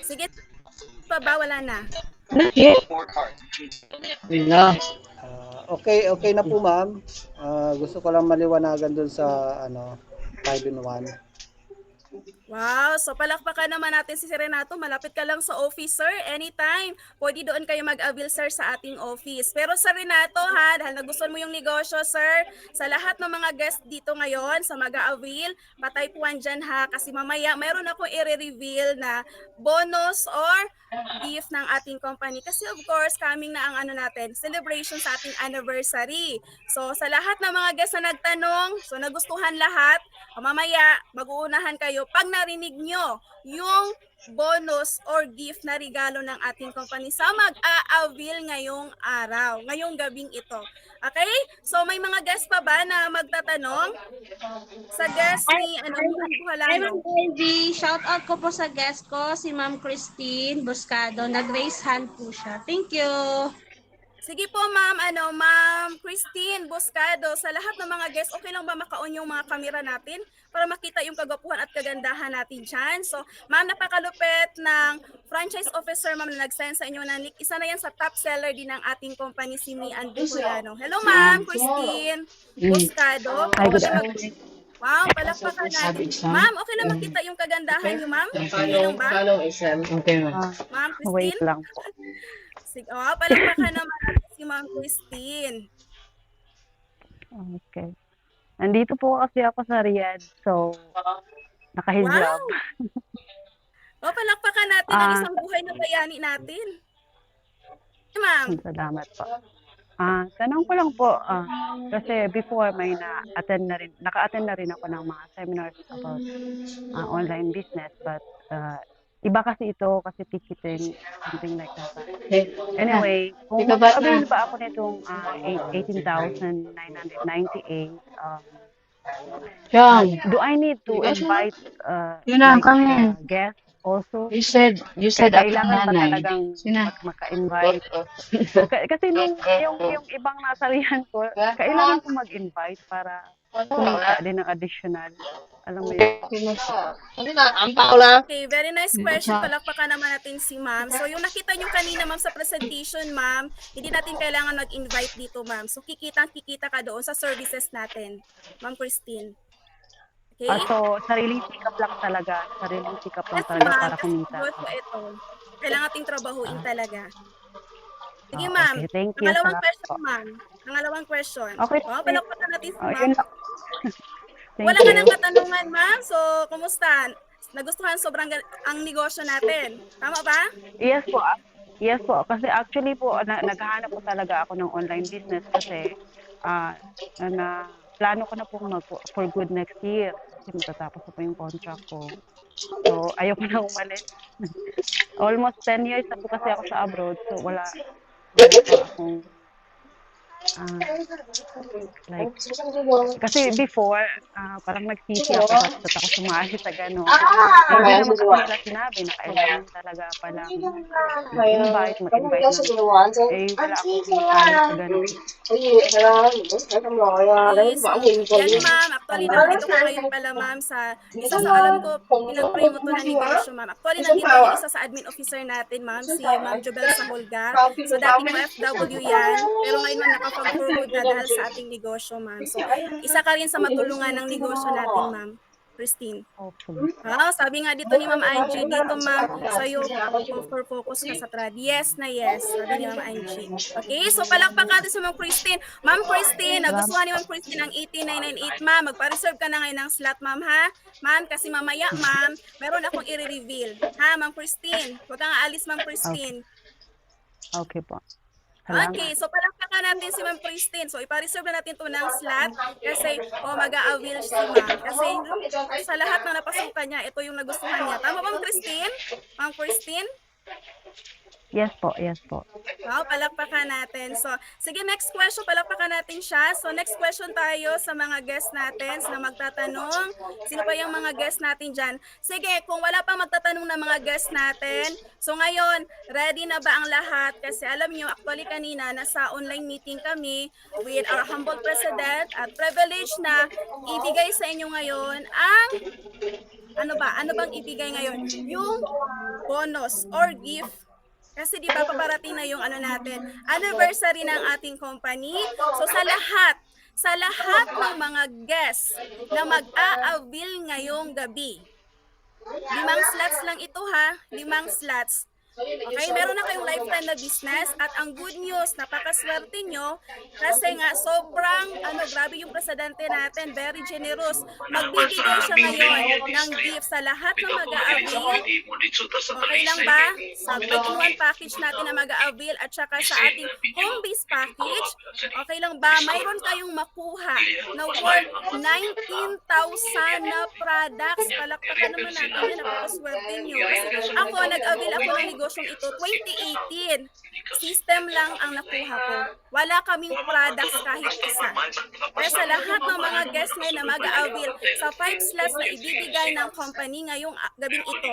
Sige pa ba? Wala na. Not yet. No. Okay na po, ma'am. Gusto ko lang maliwanagan dun sa 5-in-1. Wow, so palakpakan naman natin si Renato. Malapit ka lang sa office, sir. Anytime. Pwede doon kayo mag-avail, sir, sa ating office. Pero sa Renato, ha, dahil nagustuhan mo yung negosyo, sir, sa lahat ng mga guest dito ngayon, sa mag-avail, pataypuan dyan, ha, kasi mamaya mayroon ako i-reveal na bonus or gift ng ating company. Kasi of course, coming na ang celebration sa ating anniversary. So, sa lahat ng mga guests na nagtanong, so nagustuhan lahat, mamaya, mag-uunahan kayo pag narinig nyo yung bonus or gift na regalo ng ating company sa mag-a-avail ngayong araw, ngayong gabing ito. Okay? So, may mga guests pa ba na magtatanong? Sa guest ni, Hi, Buhalano. Ma'am Ivy. Shout out ko po sa guest ko, si Ma'am Christine Buscado. Nag-raise hand po siya. Thank you. Sige po, ma'am, Ma'am Christine Buscado, sa lahat ng mga guests, okay lang ba maka-on yung mga kamera natin para makita yung kagwapuhan at kagandahan natin dyan? So, ma'am, napakalupit ng franchise officer, ma'am, na nag-send sa inyo na isa na yan sa top seller din ng ating company, si Mian Bucolano. Hello, ma'am Christine Buscado. Wow, palakpakan natin. Ma'am, okay lang makita yung kagandahan niyo, ma'am? Okay lang ba? Okay, ma'am. Ma'am Wait Christine? lang po. Sige, palakpakan naman natin si Ma'am Christine. Okay. Nandito po kasi ako sa Riyadh, so nakahijab. Palakpakan natin ang Ah. isang buhay na bayani natin. Ma'am, Salamat po. Tanong ko lang po, kasi before may naka-attend na rin ako ng mga seminars about online business, but iba kasi ito kasi ticketing, something like that. Anyway, kung Ikaw ba- avail ba ako nitong 18,998, John, do I need to invite Yun na, come in. guests also? you said ako Kailangan ba nanay. talagang Sina? maka-invite? Kasi yung ibang nasalihan ko, kailangan ko mag-invite para kumita din ng additional. Alam mo yun? okay, very nice question. Palakpakan naman natin si Ma'am. So, yung nakita nyo kanina, Ma'am, sa presentation, Ma'am, hindi natin kailangan mag-invite dito, Ma'am. So, kikita ka doon sa services natin, Ma'am Christine. Okay? So, sariling sikap lang talaga. Sariling sikap lang Yes, talaga ma'am. para kumita. Yes, po, ito. Kailangan nating trabahuin talaga. Sige, Ah, ma'am. okay, thank you. Pangalawang Salamat question, po. ma'am. Pangalawang question. Okay. Palakpakan natin si ma'am. Yun lang. Thank Wala ka you. ng katanungan, ma'am. So, kumusta? Nagustuhan sobrang ang negosyo natin. Tama ba? Yes po. Yes po. Kasi actually po, naghahanap po talaga ako ng online business kasi plano ko na po for good next year. Kasi matatapos na po yung contract ko. So, ayoko na umalis. Almost 10 years na po kasi ako sa abroad. So, wala pa akong like, kasi before, parang nagsisi ako ba't ako sumali sa gano'n. Hindi naman ako nila sinabi na kailangan talaga palang mag-invite ng wala akong sumali sa gano'n. Yes, yan, ma'am. Actually, nandito ko ngayon pala, ma'am, sa isa sa alam ko, pinag-pray mo to na negosyo, ma'am. Actually, nandito yung isa sa admin officer natin, ma'am, si Ma'am Jobel Sahulga. So, dating OFW yan, pero ngayon, ma'am, nakapag-forward na dahil sa ating negosyo, ma'am. So, isa ka rin sa matulungan ng negosyo natin, ma'am. Christine. Hopefully. Sabi nga dito ni Ma'am Angie, dito ma'am, sa'yo, focus ka sa trad. Yes na yes, sabi ni Ma'am Angie. Okay, so palakpakan natin sa Ma'am Christine. Ma'am Christine, nagustuhan ni Ma'am Christine ang 18998, ma'am. Magpa-reserve ka na ngayon ng slot, ma'am, ha? Ma'am, kasi mamaya, ma'am, meron akong i-reveal. Ha, Ma'am Christine? Huwag kang aalis, Ma'am Christine. Okay po. Salamat. Okay, so palakpakan natin si Ma'am Christine. So ipa-reserve na natin to ng slot kasi mag-a-avail si Ma'am. Kasi sa lahat ng napasukan niya, ito yung nagustuhan niya. Tama ba, Ma'am Christine? Ma'am Christine? Yes po, yes po. Wow, palakpakan natin. So, sige, next question, palakpakan natin siya. So, next question tayo sa mga guests natin na magtatanong. Sino pa yung mga guests natin dyan? Sige, kung wala pa magtatanong ng mga guests natin, so ngayon, ready na ba ang lahat? Kasi alam nyo, actually kanina, nasa online meeting kami with our humble president at privilege na ibigay sa inyo ngayon ang ano bang ibigay ngayon? Yung bonus or gift. Kasi di ba paparating na yung anniversary ng ating company. So sa lahat ng mga guests na mag-a-avail ngayong gabi. 5 slots lang ito, ha? 5 slots. Okay, meron na kayong lifetime na business at ang good news, napakaswerte nyo kasi nga sobrang grabe yung presidente natin, very generous. Magbibigay siya ngayon ng gift sa lahat ng mag-a-avail. Okay lang ba? Sa 2-in-1 package natin na mag-a-avail at saka sa ating home-based package, okay lang ba? Mayroon kayong makuha na worth 19,000 na products. Palakpakan naman natin yan, napakaswerte nyo. Kasi ako, nag-avail ako ng negosyong ito 2018. System lang ang nakuha ko. Wala kaming products kahit isa. Kaya sa lahat ng mga guests ngayon na mag-a-avail sa 5 slots na ibibigay ng company ngayong gabing ito,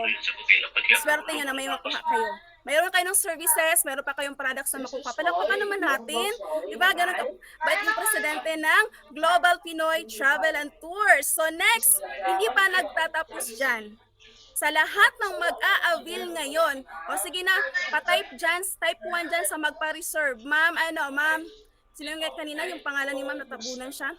swerte nyo na may makuha kayo. Mayroon kayo ng services, mayroon pa kayong products na makuha. Palakpakan naman natin. Diba? Ganun ka bait yung presidente ng Global Pinoy Travel and Tours. So next, hindi pa nagtatapos dyan. Sa lahat ng mag-a-avail ngayon, o sige na, pa-type dyan, type 1 dyan sa magpa-reserve. Ma'am, ma'am, sino yung kanina yung pangalan ni ma'am, natabunan siya?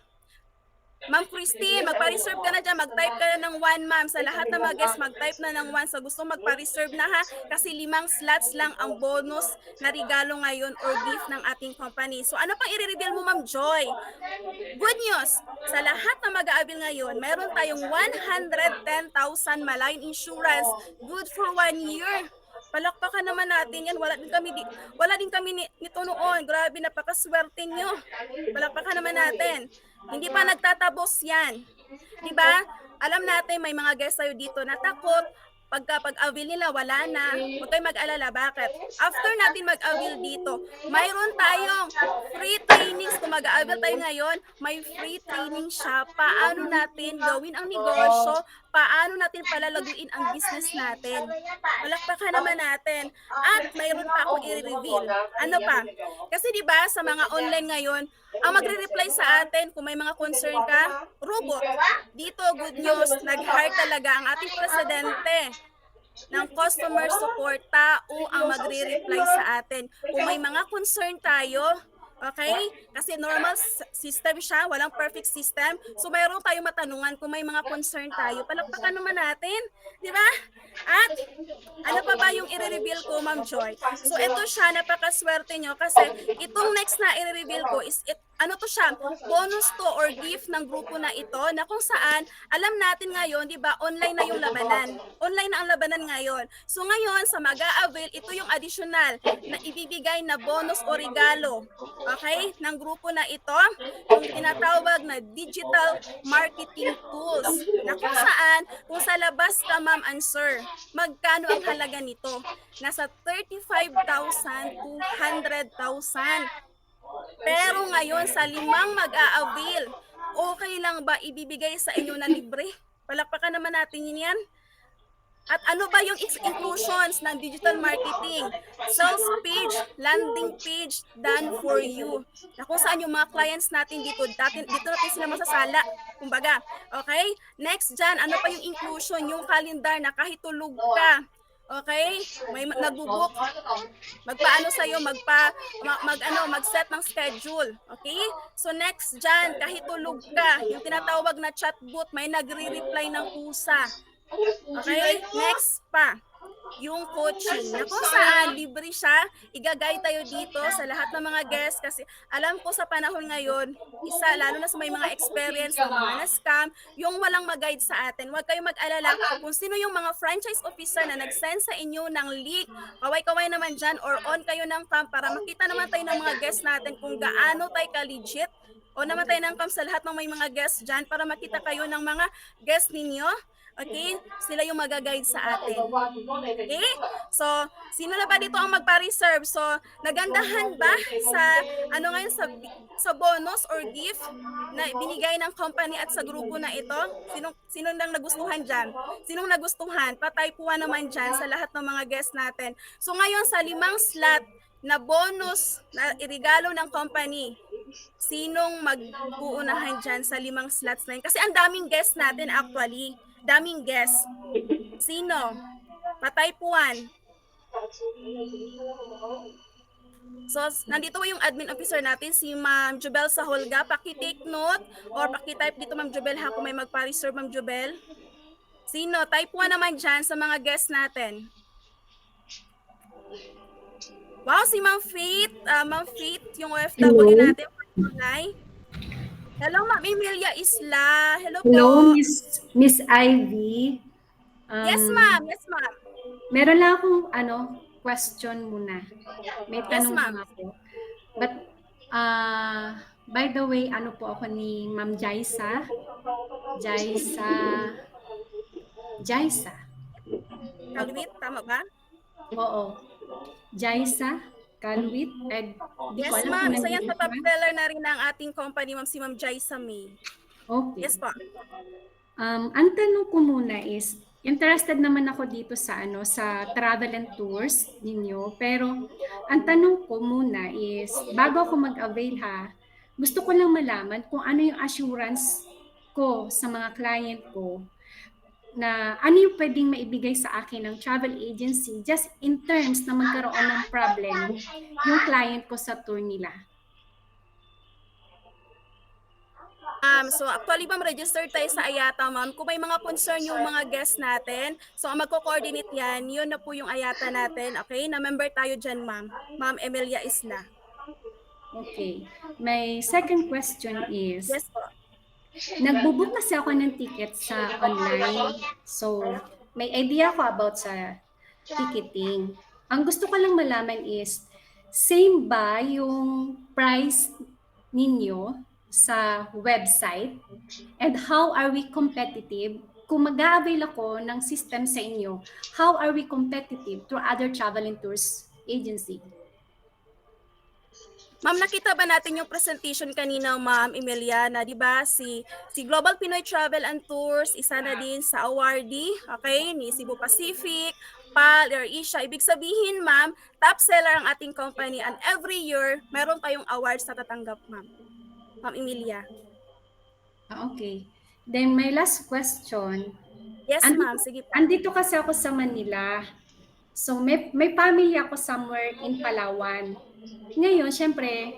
Ma'am Christine, magpa-reserve ka na dyan. Mag-type ka na ng 1, ma'am. Sa lahat ng mga guests, mag-type na ng 1. So gusto magpa-reserve na ha. Kasi 5 slots lang ang bonus na regalo ngayon or gift ng ating company. So ano pang i-reveal mo, Ma'am Joy? Good news! Sa lahat na mag-aabil ngayon, mayroon tayong 110,000 Malayan Insurance. Good for 1 year. Palakpakan naman natin yan. Wala din kami nito noon. Grabe, napakaswerte nyo. Palakpakan naman natin. Hindi pa nagtatabos yan. 'Di ba? Alam natin may mga guests tayo dito na takot pag-avail nila wala na. Huwag kayong mag-alala. Bakit? After natin mag-avail dito, mayroon tayong free trainings. Kung mag-avail tayo ngayon, may free training siya. Paano natin gawin ang negosyo, paano natin palalaguin ang business natin. Palakpakan naman natin. At mayroon pa akong i-reveal. Ano pa? Kasi 'di ba sa mga online ngayon, ang magre-reply sa atin kung may mga concern ka, robot. Dito, good news, nag-hire talaga ang ating presidente ng customer support, tao ang magre-reply sa atin. Kung may mga concern tayo, okay? Kasi normal system siya, walang perfect system. So mayroon tayong matanungan kung may mga concern tayo. Palakpakan naman natin, di ba? At ano pa ba yung i-reveal ko, Ma'am Joy? So ito siya, napakaswerte nyo kasi itong next na i-reveal ko is ano to siya, bonus to or gift ng grupo na ito na kung saan alam natin ngayon, di ba, online na yung labanan. Online na ang labanan ngayon. So ngayon, sa mag-a-avail, ito yung additional na ibibigay na bonus o regalo, okay, ng grupo na ito, yung tinatawag na digital marketing tools na kung saan, kung sa labas ka, ma'am and sir, magkano ang halaga nito? Nasa 35,000 to 100,000. Pero ngayon sa 5 mag-a-avail, okay lang ba ibibigay sa inyo na libre? Palakpakan naman natin yan. At ano ba yung inclusions ng digital marketing? Sales page, landing page, done for you. Na kung saan yung mga clients natin dito natin sila masasala. Kumbaga, okay? Next dyan, ano pa yung inclusion? Yung calendar na kahit tulog ka, okay? May nagbo-book. Magpaano sa iyo, mag-set ng schedule. Okay? So next diyan, kahit tulog ka, yung tinatawag na chatbot, may nagre-reply ng kusa. Okay? Next pa, yung coaching. Na kung saan libre siya, igagay tayo dito sa lahat ng mga guests kasi alam ko sa panahon ngayon, isa lalo na sa may mga experience ng mga na-scam, yung walang mag-guide sa atin. Huwag kayong mag-alala kung sino yung mga franchise officer na nag-send sa inyo ng link. Kaway-kaway naman dyan or on kayo ng cam para makita naman tayo ng mga guests natin kung gaano tayo ka-legit. O naman tayo ng cam sa lahat ng may mga guests dyan para makita kayo ng mga guests ninyo. Okay? Sila yung mag-guide sa atin. Okay? So, sino na ba dito ang magpa-reserve? So, nagandahan ba sa ano ngayon sa bonus or gift na binigay ng company at sa grupo na ito? Sino nang nagustuhan diyan? Sinong nagustuhan? Pa-type 1 naman diyan sa lahat ng mga guests natin. So, ngayon sa 5 slot na bonus na irigalo ng company, sinong mag-uunahan dyan sa 5 slots na yun? Kasi ang daming guests natin actually. Daming guests. Sino? Pa-type 1. So, nandito yung admin officer natin, si Ma'am Jubel Saholga. Paki-take note or paki-type dito, Ma'am Jubel, ha, kung may magpa-reserve, Ma'am Jubel. Sino? Type 1 naman dyan sa mga guests natin. Wow, si Ma'am Faith. Ma'am Faith, yung OFW natin. Hello, Ma'am Emilia Isla. Hello po. Hello, Miss Ivy. Yes, ma'am. Yes, ma'am. Meron lang akong question muna. May tanong ma'am. ako. But by the way, po ako ni Ma'am Jaisa. Kalwit, tama ba? Oo. Jaisa Kalwit. Yes, ma'am. Isa yan sa top seller na rin ng ating company, ma'am, si Ma'am Jaisa May. Okay. Yes po. Ang tanong ko muna is, interested naman ako dito sa sa travel and tours ninyo, pero ang tanong ko muna is, bago ako mag-avail gusto ko lang malaman kung ano yung assurance ko sa mga client ko na ano yung pwedeng maibigay sa akin ng travel agency just in terms na magkaroon ng problem yung client ko sa tour nila. So actually ma'am, registered tayo sa Ayata ma'am. Kung may mga concern yung mga guests natin, so ang magko-coordinate yan, yun na po yung Ayata natin, okay? Na member tayo dyan ma'am. Ma'am Emilia Isla. Okay. My second question is, Yes po. nagbubook kasi ako ng ticket sa online. So, may idea ako about sa ticketing. Ang gusto ko lang malaman is, same ba yung price ninyo sa website? And how are we competitive? Kung mag-a-avail ako ng system sa inyo, how are we competitive to other travel and tours agency? Ma'am, nakita ba natin yung presentation kanina, Ma'am Emilia, na 'di ba si Global Pinoy Travel and Tours isa na din sa awardee, okay, ni Cebu Pacific, PAL, AirAsia. Ibig sabihin, Ma'am, top seller ang ating company and every year meron kayong awards na tatanggap, Ma'am. Ma'am Emilia. Okay. Then my last question, Yes, Andito- Ma'am. Sige po. andito kasi ako sa Manila. So may family ako somewhere in Palawan. Ngayon, syempre,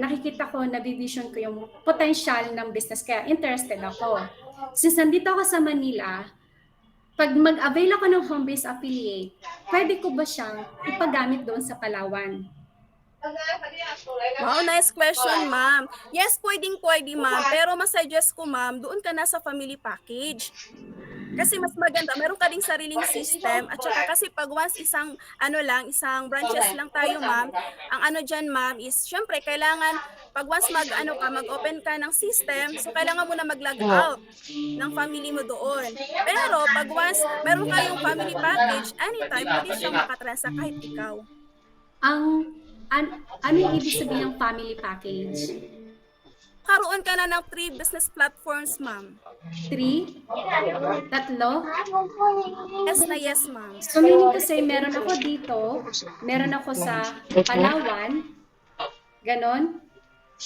nakikita ko, nabivision ko yung potential ng business, kaya interested ako. Since nandito ako sa Manila, pag mag-avail ako ng home-based affiliate, pwede ko ba siyang ipagamit doon sa Palawan? Wow, nice question, Ma'am. Yes, pwede, Ma'am. Pero masuggest ko, Ma'am, doon ka na sa family package. Kasi mas maganda, meron ka ding sariling system at saka kasi pag once isang branches lang tayo, Ma'am, ang ano diyan, Ma'am, is syempre kailangan pag once mag-open ka ng system, so kailangan mo na mag-log out ng family mo doon. Pero pag once meron kayong family package, anytime pwede siyang makatransact kahit ikaw. Ano yung ibig sabihin ng family package? Karoon ka na ng 3 business platforms, Ma'am. 3? Tatlo? Yes na yes, Ma'am. So meaning to say, meron ako dito, meron ako sa Palawan, ganon?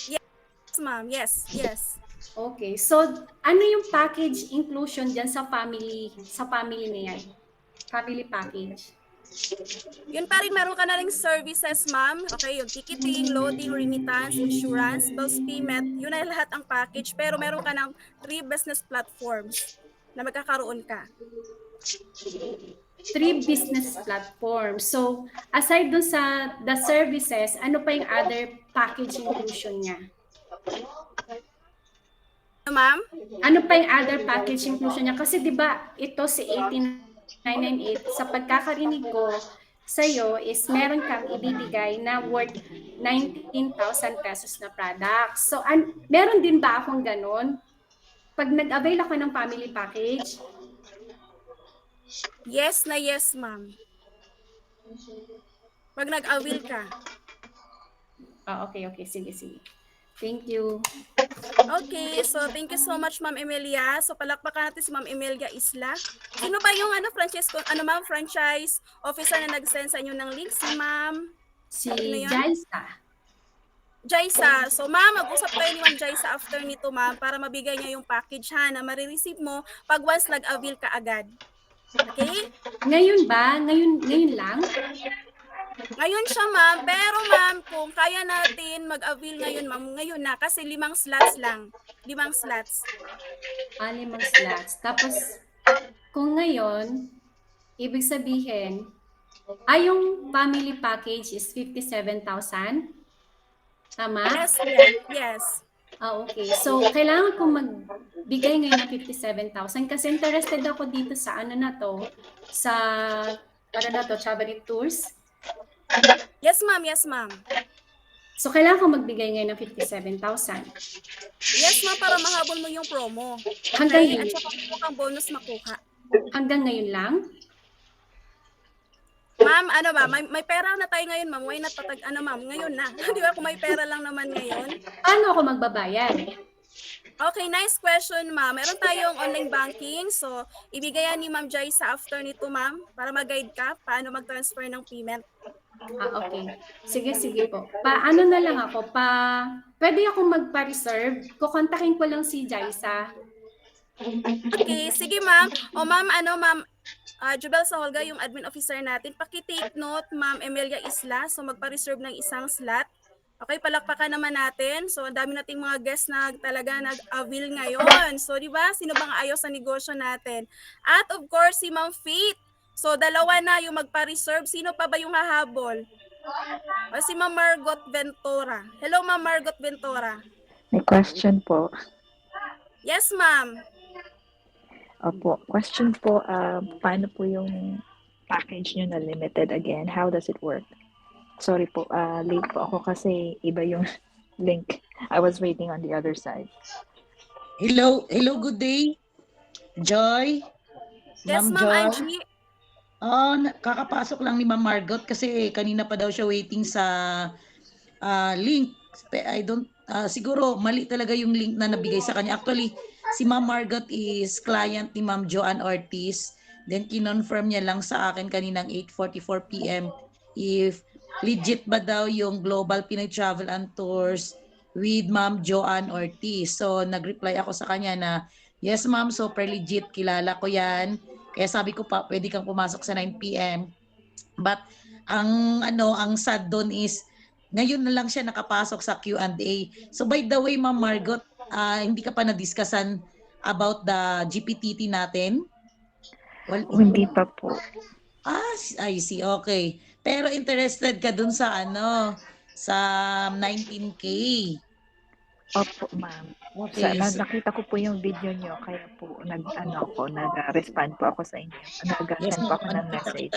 Yes, Ma'am. Yes, yes. Okay. So ano yung package inclusion dyan sa family na yan? Family package. Yun pa rin, meron ka na rin services, ma'am. Okay, yung ticketing, loading, remittance, insurance, bills payment, yun ay lahat ang package. Pero meron ka ng 3 business platforms na magkakaroon ka. 3 business platforms. So, aside dun sa the services, ano pa yung other package inclusion niya? Ma'am? Ano pa yung other package inclusion niya? Kasi 'di ba ito si 18998 sa pagkakarinig ko sa iyo is meron kang ibibigay na worth 19,000 pesos na products. So, meron din ba akong ganun? Pag nag-avail ako ng family package? Yes na yes, ma'am. Pag nag-avail ka. Okay. Sige. Thank you. Okay, so thank you so much, Ma'am Emilia. So palakpakan natin si Ma'am Emilia Isla. Sino ba yung franchise officer na nag-send sa inyo ng link? Si Ma'am? Si Ano yun? Jaisa. So ma'am, mag-usap kayo ni Ma'am Jaisa after nito, ma'am, para mabigay niya yung package ha, na marireceive mo pag once nag-avail ka agad. Okay? Ngayon ba? Ngayon lang? Ngayon siya, ma'am. Pero ma'am, kung kaya natin mag-avail ngayon, ma'am, ngayon na. Kasi 5 slots lang. 5 slots. 5 slots. Tapos, kung ngayon, ibig sabihin, yung family package is 57,000? Tama? Yes. Okay. So, kailangan kong magbigay ngayon ng 57,000 kasi interested ako dito sa travel and tours. Yes, ma'am. So, kailangan ko magbigay ngayon ng 57,000. Yes, ma'am, para mahabol mo yung promo. Hanggang Okay? ngayon. At saka kung bonus makuha. Hanggang ngayon lang? Ma'am, may pera na tayo ngayon, ma'am. Why not ma'am, ngayon na. Di ba, kung may pera lang naman ngayon. Paano ako magbabayad? Okay, nice question, ma'am. Meron tayong online banking. So, ibigayan ni Ma'am Jaisa after nito, ma'am, para mag-guide ka paano mag-transfer ng payment. Okay. Sige po. Paano na lang ako? Pwede akong magpa-reserve? Kukontakin ko lang si Jaisa. Okay, sige, ma'am. O, ma'am, Jubel Saholga, yung admin officer natin, paki-take note, Ma'am Emilia Isla. So, magpa-reserve ng isang slot. Okay, palakpakan naman natin. So, ang dami nating mga guests na talaga nag-avail ngayon. So, di ba? Sino bang ayos sa negosyo natin? At of course, si Ma'am Faith. So, dalawa na yung magpa-reserve. Sino pa ba yung hahabol? O, si Ma'am Margot Ventura. Hello, Ma'am Margot Ventura. May question po. Yes, ma'am. Opo. Question po, paano po yung package nyo na limited again? How does it work? Sorry po, late po ako kasi iba yung link. I was waiting on the other side. Hello, good day. Joy. Yes, Ma'am Joy. Angie. Kakapasok lang ni Ma'am Margot kasi kanina pa daw siya waiting sa link. Siguro mali talaga yung link na nabigay sa kanya. Actually, si Ma'am Margot is client ni Ma'am Joanne Ortiz. Then kinonfirm niya lang sa akin kaninang 8:44 PM if legit ba daw yung Global Pinoy Travel and Tours with Ma'am Joanne Ortiz. So nag-reply ako sa kanya na yes ma'am, super legit, kilala ko yan. Kaya sabi ko pa, pwede kang pumasok sa 9 PM. But ang sad doon is ngayon na lang siya nakapasok sa Q&A. So by the way, Ma'am Margot, hindi ka pa na-discussan about the GPTT natin? Well, Hindi pa po. I see. Okay. Pero interested ka dun sa sa 19K. Opo, ma'am. Okay. Nakita ko po yung video nyo, kaya po nag-respond po ako sa inyo. Nag-send po ako ng message.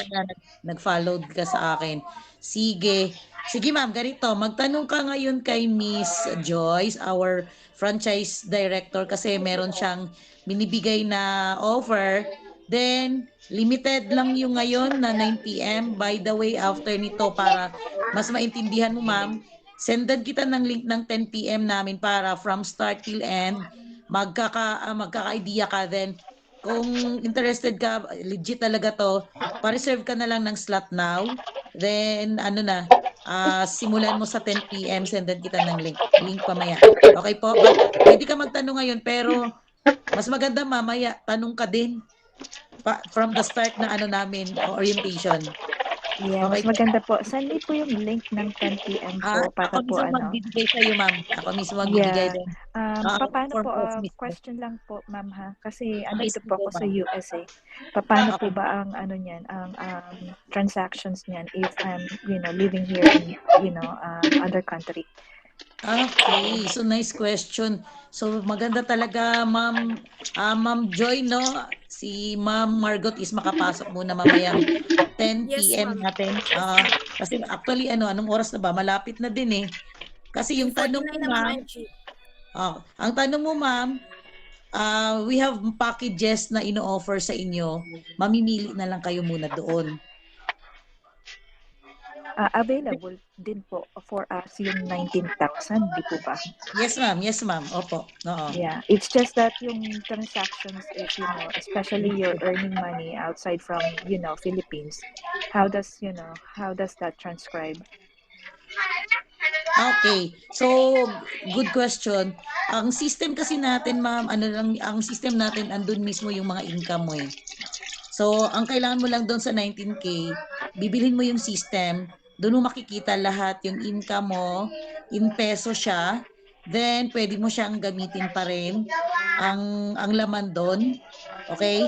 Nag-follow ka sa akin. Sige. Sige ma'am, ganito. Magtanong ka ngayon kay Miss Joyce, our franchise director, kasi meron siyang binibigay na offer. Then, limited lang yung ngayon na 9 PM. By the way, after nito, para mas maintindihan mo ma'am, sendan kita ng link ng 10 PM namin para from start till end, magkaka-idea ka. Then, kung interested ka, legit talaga to, pa-reserve ka na lang ng slot now. Then, simulan mo sa 10 PM, sendan kita ng link pamaya. Okay po? But, pwede ka magtanong ngayon, pero mas maganda mamaya, tanong ka din. From the start na namin, orientation. Yeah, mas maganda po. Send me po yung link ng 10 PM po para Ako po mismo magbibigay sa'yo, ma'am. Ako mismo magbibigay din. Paano po, question lang po, ma'am ha? Kasi andito po ako sa USA. Paano po ba ang transactions niyan if I'm, living here in, other country? Okay, so nice question. So maganda talaga, Ma'am Joy, no? Si Ma'am Margot is makapasok muna mamayang 10 Yes, PM ma'am. natin. Kasi actually, anong oras na ba? Malapit na din eh. Kasi yung tanong mo, 49 na, Ma'am ma'am, Angie. ang tanong mo, ma'am, we have packages na ino-offer sa inyo. Mamimili na lang kayo muna doon. Available din po for us yung 19,000, di po ba? Yes, ma'am. Yes, ma'am. Opo. Oo. Yeah, it's just that yung transactions is, especially you're earning money outside from, Philippines. How does that transcribe? Okay. So, good question. Ang system kasi natin, ma'am, ang system natin, andun mismo yung mga income mo eh. So, ang kailangan mo lang doon sa 19K, bibilhin mo yung system, doon mo makikita lahat yung income mo, in peso siya, then pwede mo siyang gamitin pa rin ang laman doon. Okay?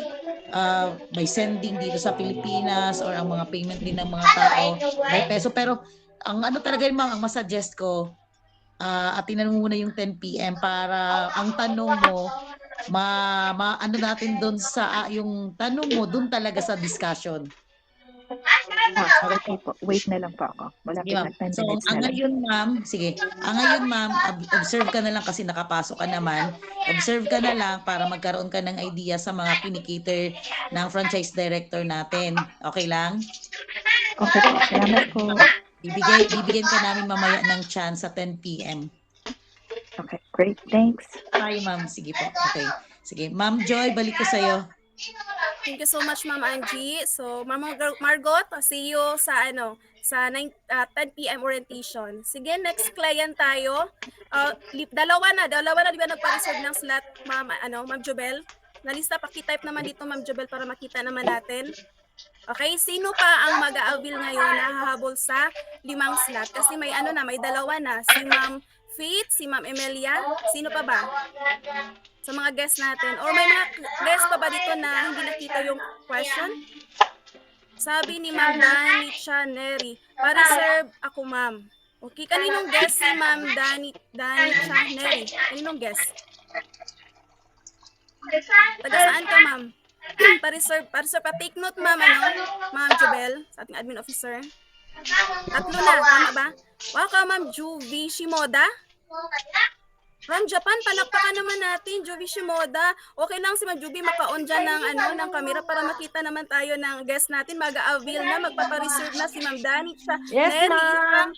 By sending dito sa Pilipinas or ang mga payment din ng mga tao by peso. Pero ang talaga yung ang masuggest ko, atinan mo muna yung 10 PM para ang tanong mo, natin doon sa yung tanong mo doon talaga sa discussion. Okay po. Wait na lang po ako. Malapit na 10 So, minutes na lang. ngayon, ma'am, sige. Ngayon, ma'am, observe ka na lang kasi nakapasok ka naman. Observe ka na lang para magkaroon ka ng idea sa mga kinikater ng franchise director natin. Okay lang? Okay po. Salamat po. Bibigyan ka namin mamaya ng chance sa 10 PM. Okay, great. Thanks. Hi, ma'am. Sige po. Okay. Sige. Ma'am Joy, balik ko sa'yo. Thank you so much, Ma'am Angie. So, Ma'am Margot, see you sa 10 PM orientation. Sige, next client tayo. Dalawa na, di ba nagpa-reserve ng slot, Ma'am Jobel? Nalista, paki-type naman dito, Ma'am Jobel, para makita naman natin. Okay, sino pa ang mag-a-avail ngayon na hahabol sa 5 slot? Kasi may may 2 na. Si Ma'am Faith, si Ma'am Emilia, sino pa ba? Sa mga guests natin. Or may mga guests pa ba dito na hindi nakita yung question? Sabi ni Ma'am Dani Chaneri, pa-reserve ako, ma'am. Okay, kaninong guest si Ma'am Dani Chaneri? Kaninong guest? Taga saan ka, ma'am? Pa-reserve, pa-take note, ma'am, Ma'am Jubel, sa ating admin officer. 3 na, tama ba? Wow ka, Ma'am Juvie Shimoda. From Japan, palakpakan naman natin, Juvie Shimoda. Okay lang si Ma'am Juvie maka-on dyan ng camera para makita naman tayo ng guest natin. Mag-a-avail na, magpapareserve na si Ma'am Dani. Yes, ma'am.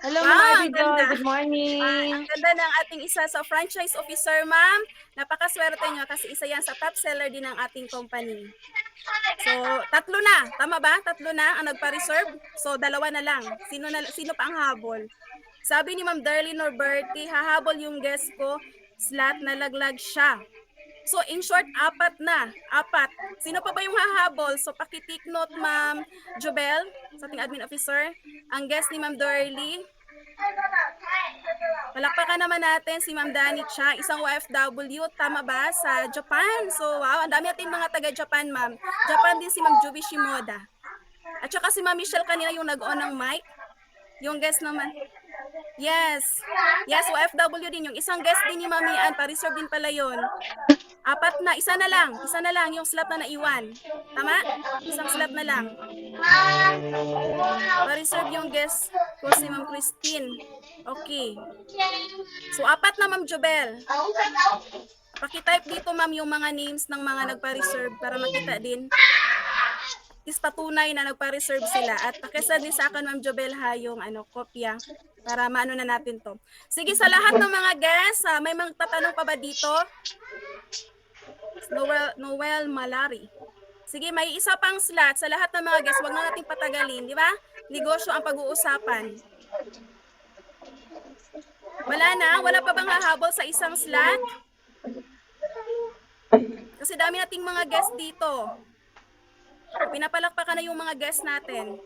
Hello, Ma'am Idol. Good morning. Ang ganda ng ating isa sa franchise officer, ma'am. Napakaswerte nyo kasi isa yan sa top seller din ng ating company. So, 3 na. Tama ba? 3 na ang nagpa-reserve. So, 2 na lang. Sino pa ang habol? Sabi ni Ma'am Darlene Norberti, hahabol yung guest ko, slot na laglag siya. So, in short, 4 na. 4. Sino pa ba yung hahabol? So, pakitake note, Ma'am Jobel, sa ating admin officer. Ang guest ni Ma'am Darlene. Palakpakan naman natin si Ma'am Dani Cha, isang OFW, tama ba, sa Japan. So, wow, ang dami natin mga taga-Japan, ma'am. Japan din si Ma'am Juvie Shimoda. At saka si Ma'am Michelle kanina yung nag-on ng mic. Yung guest naman. Yes. Yes, OFW din. Yung isang guest din ni Mami Ann, pa-reserve din pala yun. 4 na. Isa na lang yung slot na naiwan. Tama? Isang slot na lang. Pa-reserve yung guest ko si Ma'am Christine. Okay. So, 4 na, Ma'am Jobel. Pakitype dito, ma'am, yung mga names ng mga nagpa-reserve para makita din. Is patunay na nagpa-reserve sila. At pakisend din sa akin, Ma'am Jobel, ha, yung kopya para maano na natin to. Sige, sa lahat ng mga guests, may mga tatanong pa ba dito? Noel Malari. Sige, may isa pang slot sa lahat ng mga guests. Huwag na natin patagalin, di ba? Negosyo ang pag-uusapan. Wala na? Wala pa bang hahabol sa isang slot? Kasi dami nating mga guests dito. Pinapalakpakan na yung mga guests natin.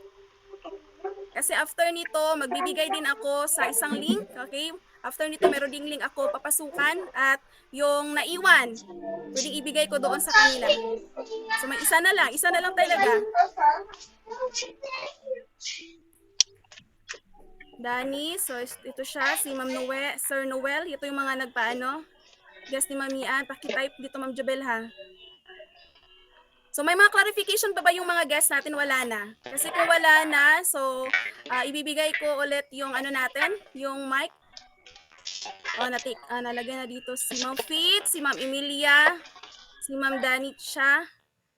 Kasi after nito, magbibigay din ako sa isang link. Okay? After nito, meron ding link ako papasukan. At yung naiwan, pwedeng ibigay ko doon sa kanila. So may isa na lang talaga. Dani, so ito siya, si Ma'am Noel, Sir Noel. Ito yung mga nagpaano. Guest ni Mami Ann. Pakitype dito, Ma'am Jobel, ha. So may mga clarification pa ba yung mga guests natin? Wala na. Kasi kung wala na, so ibibigay ko ulit yung natin, yung mic. Nalagay na dito si Ma'am Faith, si Ma'am Emilia, si Ma'am Dani Cha,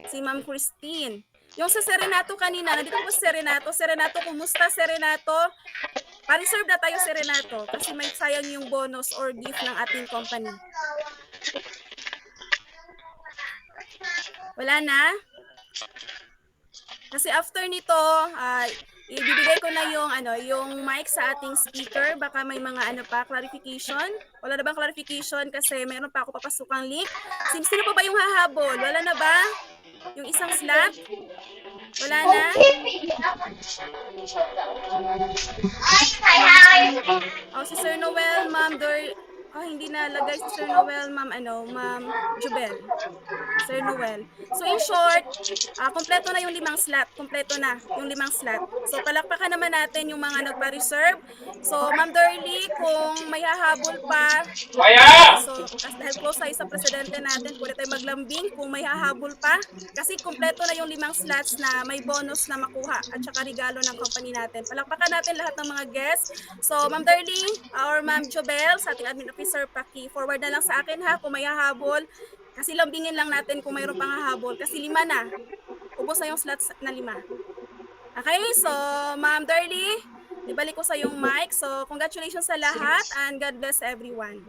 si Ma'am Christine. Yung sa Serenato kanina, nandito po sa Serenato. Serenato, kumusta Serenato? Pa-reserve na tayo Serenato kasi may sayang yung bonus or gift ng ating company. Wala na? Kasi after nito, ibibigay ko na yung mic sa ating speaker. Baka may mga clarification. Wala na bang clarification kasi mayroon pa ako papasukang link. Sino pa ba yung hahabol? Wala na ba? Yung isang slot? Wala na? Si Sir Noel, Ma'am hindi na lagay si Sir Noel, Ma'am Jobel. Sir Noel. So in short, kompleto na yung 5 slot. Kompleto na yung 5 slot. So palakpakan naman natin yung mga nagpa-reserve. So Ma'am Dorly, kung may hahabol pa, so dahil close tayo sa presidente natin, pwede tayo maglambing kung may hahabol pa. Kasi kompleto na yung 5 slots na may bonus na makuha at saka regalo ng company natin. Palakpakan natin lahat ng mga guests. So Ma'am Dorly or Ma'am Jobel, sa ating admin officer, paki-forward na lang sa akin, ha, kung may hahabol. Kasi lambingin lang natin kung mayroon pang hahabol. Kasi 5 na. Ubos na yung slots na 5. Okay, so Ma'am Darly, ibalik ko sa yung mic. So congratulations sa lahat and God bless everyone.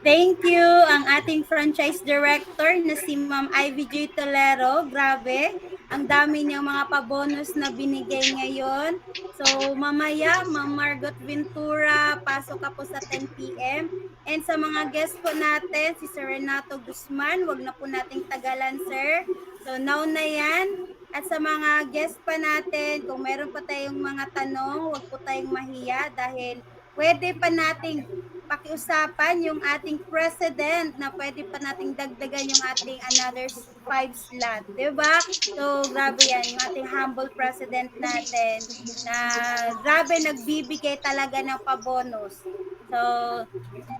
Thank you ang ating franchise director na si Ma'am Ivy J. Tolero. Grabe. ang dami niyang mga pabonus na binigay ngayon. So mamaya, Ma'am Margot Ventura, pasok ka po sa 10 p.m. And sa mga guest po natin, si Sir Renato Guzman, wag na po nating tagalan, sir. So now na yan. At sa mga guest pa natin, kung meron pa tayong mga tanong, wag po tayong mahiya dahil pwede pa nating pakiusapan yung ating president na pwede pa nating dagdagan yung ating another 5 slot. Diba? So, grabe yan. Yung ating humble president natin na grabe nagbibigay talaga ng pabonus. So,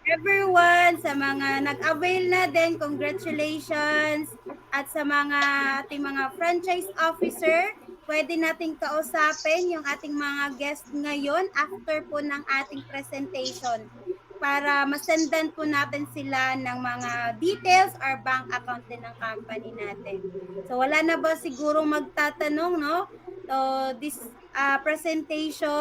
everyone, sa mga nag-avail na din, congratulations. At sa mga ating mga franchise officer, pwede nating kausapin yung ating mga guest ngayon after po ng ating presentation para masendan po natin sila ng mga details or bank account din ng company natin. So wala na ba siguro magtatanong, no? So this presentation